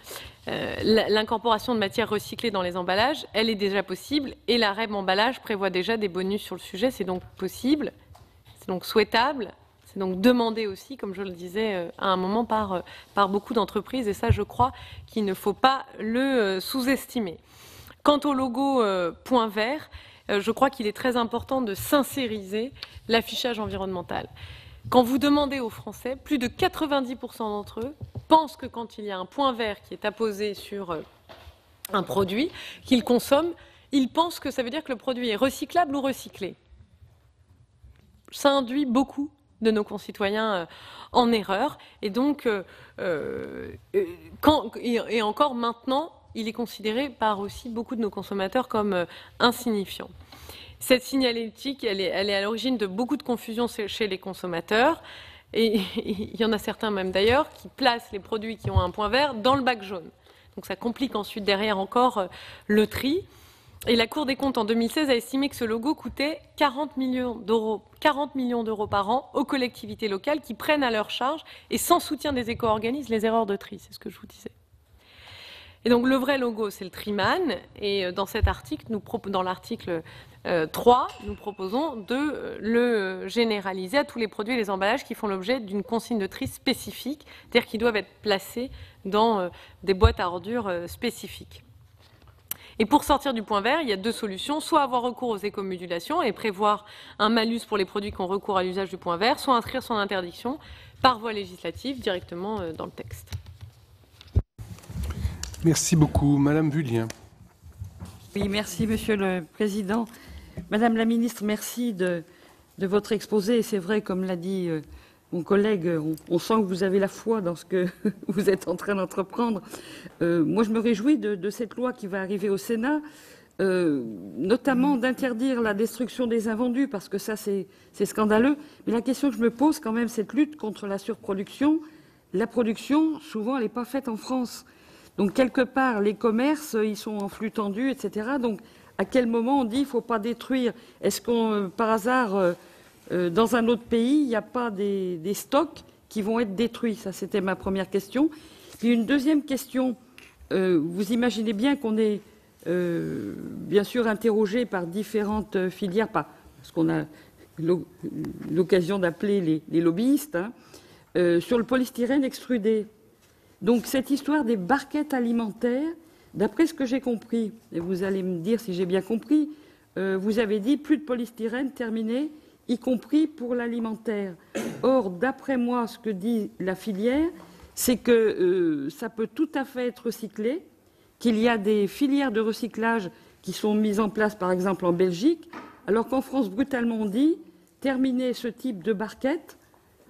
L'incorporation de matières recyclées dans les emballages, elle est déjà possible, et la REM emballage prévoit déjà des bonus sur le sujet, c'est donc possible. C'est donc souhaitable, c'est donc demandé aussi, comme je le disais à un moment, par beaucoup d'entreprises, et ça, je crois qu'il ne faut pas le sous-estimer. Quant au logo point vert, je crois qu'il est très important de sincériser l'affichage environnemental. Quand vous demandez aux Français, plus de 90% d'entre eux pensent que quand il y a un point vert qui est apposé sur un produit qu'ils consomment, ils pensent que ça veut dire que le produit est recyclable ou recyclé. Ça induit beaucoup de nos concitoyens en erreur. Et donc, et encore maintenant, il est considéré par aussi beaucoup de nos consommateurs comme insignifiant. Cette signalétique, elle est à l'origine de beaucoup de confusion chez les consommateurs. Et il y en a certains même d'ailleurs qui placent les produits qui ont un point vert dans le bac jaune. Donc ça complique ensuite derrière encore le tri. Et la Cour des comptes en 2016 a estimé que ce logo coûtait 40 millions d'euros par an aux collectivités locales qui prennent à leur charge et sans soutien des éco-organismes les erreurs de tri, c'est ce que je vous disais. Et donc le vrai logo, c'est le Triman. Et dans cet article, dans l'article 3, nous proposons de le généraliser à tous les produits et les emballages qui font l'objet d'une consigne de tri spécifique, c'est-à-dire qui doivent être placés dans des boîtes à ordures spécifiques. Et pour sortir du point vert, il y a deux solutions, soit avoir recours aux écomodulations et prévoir un malus pour les produits qui ont recours à l'usage du point vert, soit inscrire son interdiction par voie législative directement dans le texte. Merci beaucoup. Madame Vullien. Oui, merci Monsieur le Président. Madame la Ministre, merci de votre exposé. C'est vrai, comme l'a dit mon collègue, on sent que vous avez la foi dans ce que vous êtes en train d'entreprendre. Moi, je me réjouis de cette loi qui va arriver au Sénat, notamment d'interdire la destruction des invendus, parce que ça, c'est scandaleux. Mais la question que je me pose quand même, cette lutte contre la surproduction, la production, souvent, elle n'est pas faite en France. Donc, quelque part, les commerces, ils sont en flux tendu, etc. Donc, à quel moment on dit qu'il ne faut pas détruire? Est-ce qu'on, par hasard, dans un autre pays, il n'y a pas des stocks qui vont être détruits? Ça, c'était ma première question. Puis une deuxième question. Vous imaginez bien qu'on est, bien sûr, interrogé par différentes filières, parce qu'on a l'occasion d'appeler les lobbyistes, hein, sur le polystyrène extrudé. Donc, cette histoire des barquettes alimentaires, d'après ce que j'ai compris, et vous allez me dire si j'ai bien compris, vous avez dit plus de polystyrène, terminé, y compris pour l'alimentaire. Or, d'après moi, ce que dit la filière, c'est que ça peut tout à fait être recyclé, qu'il y a des filières de recyclage qui sont mises en place, par exemple, en Belgique, alors qu'en France, brutalement, on dit terminer ce type de barquette,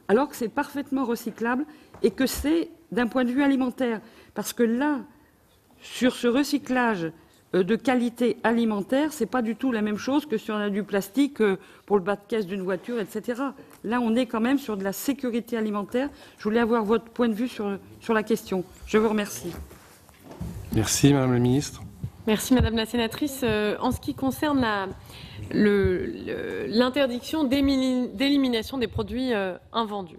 alors que c'est parfaitement recyclable et que c'est d'un point de vue alimentaire. Parce que là, sur ce recyclage de qualité alimentaire, c'est pas du tout la même chose que si on a du plastique pour le bas de caisse d'une voiture, etc. Là, on est quand même sur de la sécurité alimentaire. Je voulais avoir votre point de vue sur la question. Je vous remercie. Merci, Madame la Ministre. Merci, Madame la Sénatrice. En ce qui concerne l'interdiction d'élimination des produits invendus,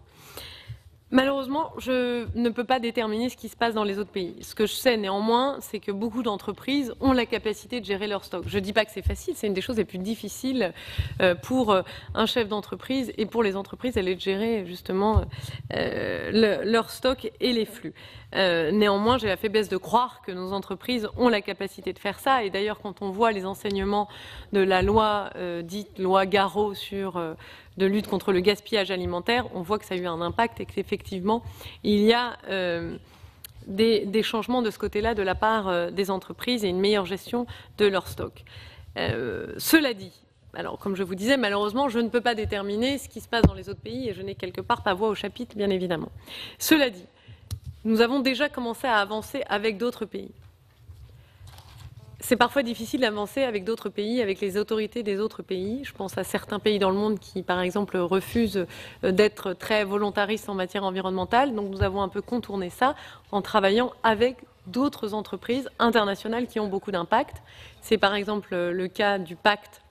malheureusement, je ne peux pas déterminer ce qui se passe dans les autres pays. Ce que je sais néanmoins, c'est que beaucoup d'entreprises ont la capacité de gérer leur stock. Je ne dis pas que c'est facile, c'est une des choses les plus difficiles pour un chef d'entreprise et pour les entreprises, elle est de gérer justement leur stock et les flux. Néanmoins, j'ai la faiblesse de croire que nos entreprises ont la capacité de faire ça. Et d'ailleurs, quand on voit les enseignements de la loi dite loi Garot sur de lutte contre le gaspillage alimentaire, on voit que ça a eu un impact et qu'effectivement, il y a des changements de ce côté-là de la part des entreprises et une meilleure gestion de leur stock. Cela dit, alors, comme je vous disais, malheureusement, je ne peux pas déterminer ce qui se passe dans les autres pays et je n'ai quelque part pas voix au chapitre, bien évidemment. Cela dit, nous avons déjà commencé à avancer avec d'autres pays. C'est parfois difficile d'avancer avec d'autres pays, avec les autorités des autres pays. Je pense à certains pays dans le monde qui, par exemple, refusent d'être très volontaristes en matière environnementale. Donc nous avons un peu contourné ça en travaillant avec d'autres entreprises internationales qui ont beaucoup d'impact. C'est par exemple le cas du pacte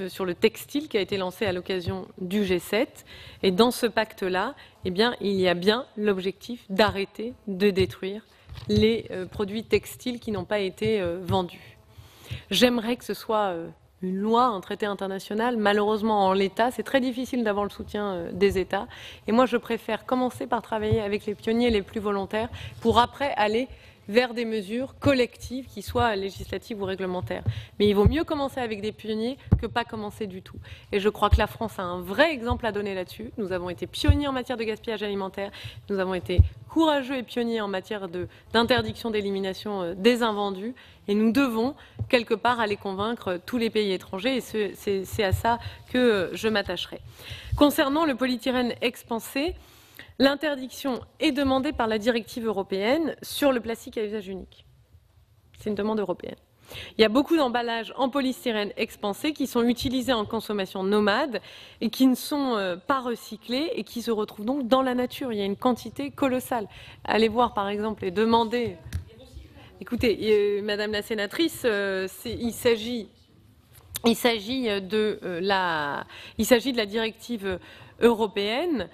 sur le textile qui a été lancé à l'occasion du G7. Et dans ce pacte-là, eh bien, il y a bien l'objectif d'arrêter de détruire les produits textiles qui n'ont pas été vendus. J'aimerais que ce soit une loi, un traité international. Malheureusement, en l'état, c'est très difficile d'avoir le soutien des États. Et moi, je préfère commencer par travailler avec les pionniers les plus volontaires pour après aller vers des mesures collectives qui soient législatives ou réglementaires. Mais il vaut mieux commencer avec des pionniers que pas commencer du tout. Et je crois que la France a un vrai exemple à donner là-dessus. Nous avons été pionniers en matière de gaspillage alimentaire. Nous avons été courageux et pionniers en matière d'interdiction d'élimination des invendus. Et nous devons, quelque part, aller convaincre tous les pays étrangers. Et c'est à ça que je m'attacherai. Concernant le polystyrène expansé, l'interdiction est demandée par la directive européenne sur le plastique à usage unique. C'est une demande européenne. Il y a beaucoup d'emballages en polystyrène expansé qui sont utilisés en consommation nomade et qui ne sont pas recyclés et qui se retrouvent donc dans la nature. Il y a une quantité colossale. Allez voir par exemple et demandez. Écoutez, Madame la Sénatrice, il s'agit de la directive européenne.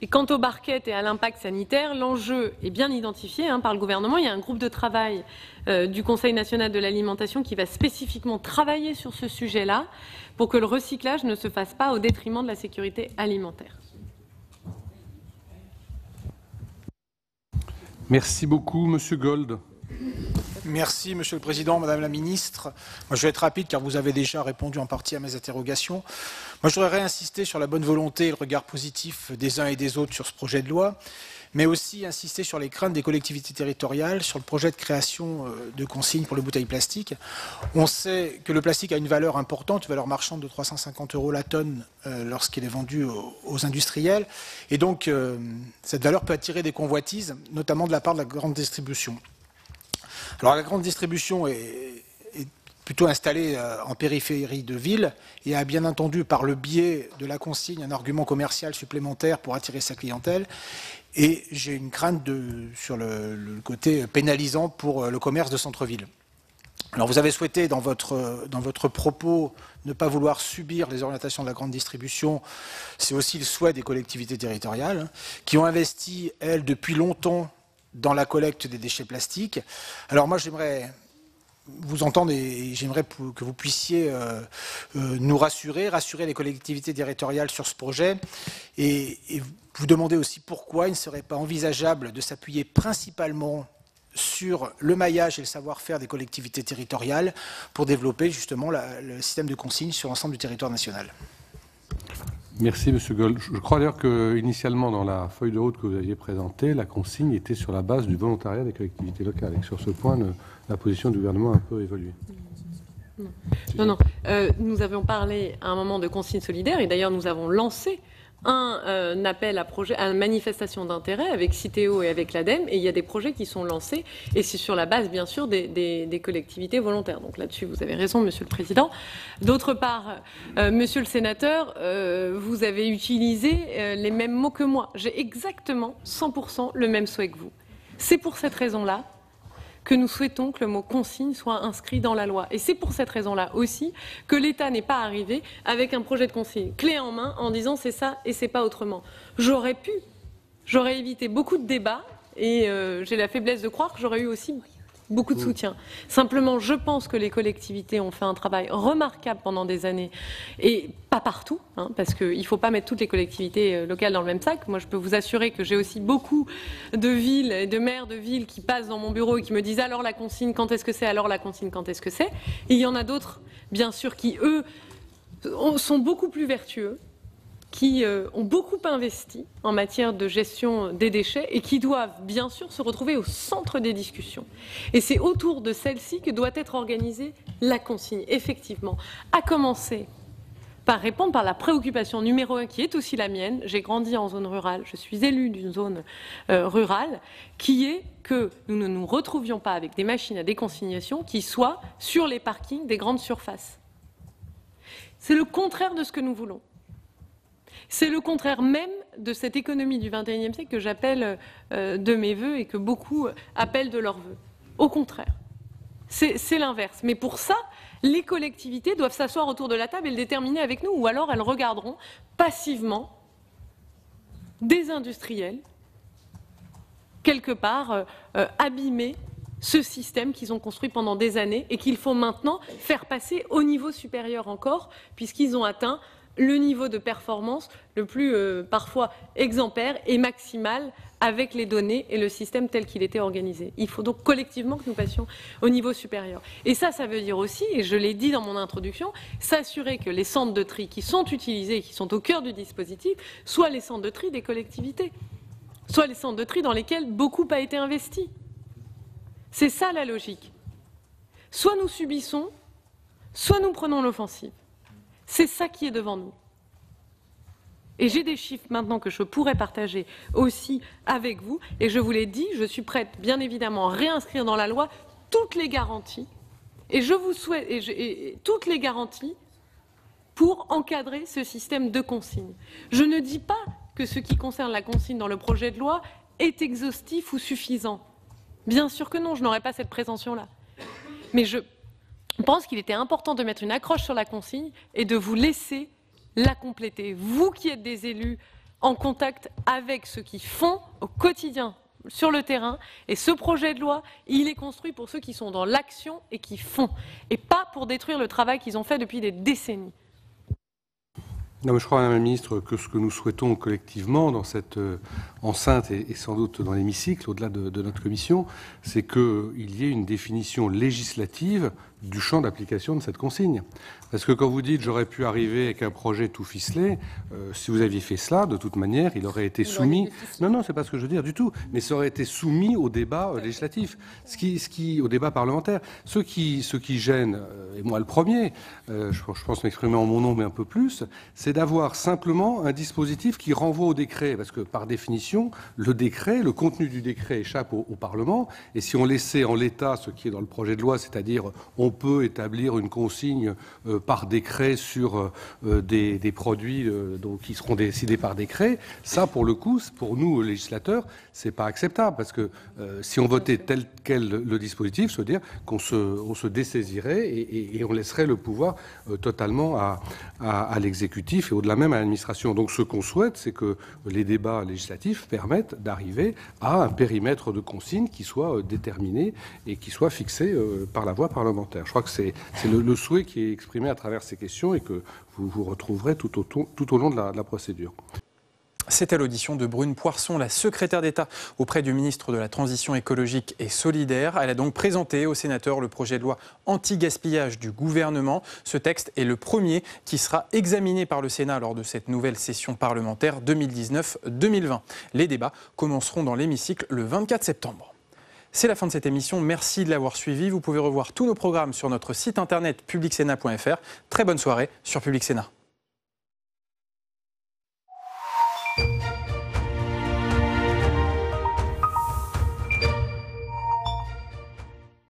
Et quant aux barquettes et à l'impact sanitaire, l'enjeu est bien identifié par le gouvernement. Il y a un groupe de travail du Conseil national de l'alimentation qui va spécifiquement travailler sur ce sujet-là pour que le recyclage ne se fasse pas au détriment de la sécurité alimentaire. Merci beaucoup, Monsieur Gold. Merci, Monsieur le Président, Madame la Ministre. Moi, je vais être rapide car vous avez déjà répondu en partie à mes interrogations. Moi, je voudrais réinsister sur la bonne volonté et le regard positif des uns et des autres sur ce projet de loi, mais aussi insister sur les craintes des collectivités territoriales, sur le projet de création de consignes pour les bouteilles plastiques. On sait que le plastique a une valeur importante, une valeur marchande de 350 € la tonne lorsqu'il est vendu aux industriels. Et donc, cette valeur peut attirer des convoitises, notamment de la part de la grande distribution. Alors la grande distribution est plutôt installée en périphérie de ville et a bien entendu par le biais de la consigne un argument commercial supplémentaire pour attirer sa clientèle. Et j'ai une crainte sur le côté pénalisant pour le commerce de centre-ville. Alors vous avez souhaité dans votre propos ne pas vouloir subir les orientations de la grande distribution. C'est aussi le souhait des collectivités territoriales qui ont investi, elles, depuis longtemps dans la collecte des déchets plastiques. Alors moi, j'aimerais vous entendre et j'aimerais que vous puissiez nous rassurer les collectivités territoriales sur ce projet et vous demander aussi pourquoi il ne serait pas envisageable de s'appuyer principalement sur le maillage et le savoir-faire des collectivités territoriales pour développer justement le système de consigne sur l'ensemble du territoire national. Merci, Monsieur Gold. Je crois d'ailleurs qu'initialement, dans la feuille de route que vous aviez présentée, la consigne était sur la base du volontariat des collectivités locales. Et sur ce point, la position du gouvernement a un peu évolué. Non. Nous avions parlé à un moment de consigne solidaire et d'ailleurs nous avons lancé un appel à manifestation d'intérêt avec Citeo et avec l'ADEME, et il y a des projets qui sont lancés, et c'est sur la base, bien sûr, des collectivités volontaires. Donc là-dessus, vous avez raison, Monsieur le Président. D'autre part, Monsieur le Sénateur, vous avez utilisé les mêmes mots que moi. J'ai exactement 100% le même souhait que vous. C'est pour cette raison-là que nous souhaitons que le mot consigne soit inscrit dans la loi. Et c'est pour cette raison-là aussi que l'État n'est pas arrivé avec un projet de consigne clé en main en disant c'est ça et c'est pas autrement. J'aurais évité beaucoup de débats et j'ai la faiblesse de croire que j'aurais eu aussi beaucoup de soutien. Simplement, je pense que les collectivités ont fait un travail remarquable pendant des années, et pas partout, parce qu'il ne faut pas mettre toutes les collectivités locales dans le même sac. Moi, je peux vous assurer que j'ai aussi beaucoup de villes et de maires de villes qui passent dans mon bureau et qui me disent alors la consigne, quand est-ce que c'est, alors la consigne, quand est-ce que c'est. Et il y en a d'autres, bien sûr, qui, eux, sont beaucoup plus vertueux, qui ont beaucoup investi en matière de gestion des déchets et qui doivent bien sûr se retrouver au centre des discussions. Et c'est autour de celle-ci que doit être organisée la consigne, effectivement. À commencer par répondre par la préoccupation numéro 1 qui est aussi la mienne. J'ai grandi en zone rurale, je suis élue d'une zone rurale, qui est que nous ne nous retrouvions pas avec des machines à déconsignation qui soient sur les parkings des grandes surfaces. C'est le contraire de ce que nous voulons. C'est le contraire même de cette économie du XXIe siècle que j'appelle de mes voeux et que beaucoup appellent de leurs voeux. Au contraire, c'est l'inverse. Mais pour ça, les collectivités doivent s'asseoir autour de la table et le déterminer avec nous, ou alors elles regarderont passivement des industriels, quelque part, abîmer ce système qu'ils ont construit pendant des années et qu'il faut maintenant faire passer au niveau supérieur encore, puisqu'ils ont atteint le niveau de performance le plus parfois exemplaire et maximal avec les données et le système tel qu'il était organisé. Il faut donc collectivement que nous passions au niveau supérieur. Et ça veut dire aussi, et je l'ai dit dans mon introduction, s'assurer que les centres de tri qui sont utilisés et qui sont au cœur du dispositif soient les centres de tri des collectivités, soient les centres de tri dans lesquels beaucoup a été investi. C'est ça la logique. Soit nous subissons, soit nous prenons l'offensive. C'est ça qui est devant nous. Et j'ai des chiffres maintenant que je pourrais partager aussi avec vous. Et je vous l'ai dit, je suis prête, bien évidemment, à réinscrire dans la loi toutes les garanties. Et je vous souhaite toutes les garanties pour encadrer ce système de consigne. Je ne dis pas que ce qui concerne la consigne dans le projet de loi est exhaustif ou suffisant. Bien sûr que non, je n'aurais pas cette prétention-là. Mais je pense qu'il était important de mettre une accroche sur la consigne et de vous laisser la compléter. Vous qui êtes des élus en contact avec ceux qui font au quotidien sur le terrain, et ce projet de loi, il est construit pour ceux qui sont dans l'action et qui font, et pas pour détruire le travail qu'ils ont fait depuis des décennies. Non, mais je crois, Madame la Ministre, que ce que nous souhaitons collectivement dans cette enceinte et sans doute dans l'hémicycle, au-delà de notre commission, c'est qu'il y ait une définition législative du champ d'application de cette consigne. Parce que quand vous dites « j'aurais pu arriver avec un projet tout ficelé », si vous aviez fait cela, de toute manière, il aurait été soumis... Non, c'est pas ce que je veux dire du tout, mais ça aurait été soumis au débat législatif, au débat parlementaire. Ce qui gêne, et moi le premier, je pense m'exprimer en mon nom, mais un peu plus, c'est d'avoir simplement un dispositif qui renvoie au décret, parce que par définition, le décret, le contenu du décret échappe au Parlement, et si on laissait en l'état ce qui est dans le projet de loi, c'est-à-dire on peut établir une consigne par décret sur des produits qui seront décidés par décret, ça, pour le coup, pour nous, législateurs, c'est pas acceptable, parce que si on votait tel quel le dispositif, ça veut dire qu'on se dessaisirait et on laisserait le pouvoir totalement à l'exécutif et au-delà même à l'administration. Donc ce qu'on souhaite, c'est que les débats législatifs permettent d'arriver à un périmètre de consigne qui soit déterminé et qui soit fixé par la voie parlementaire. Je crois que c'est le souhait qui est exprimé à travers ces questions et que vous retrouverez tout au long de la procédure. C'était l'audition de Brune Poirson, la secrétaire d'État auprès du ministre de la Transition écologique et solidaire. Elle a donc présenté aux sénateurs le projet de loi anti-gaspillage du gouvernement. Ce texte est le premier qui sera examiné par le Sénat lors de cette nouvelle session parlementaire 2019-2020. Les débats commenceront dans l'hémicycle le 24 septembre. C'est la fin de cette émission. Merci de l'avoir suivi. Vous pouvez revoir tous nos programmes sur notre site internet publicsénat.fr. Très bonne soirée sur Public Sénat.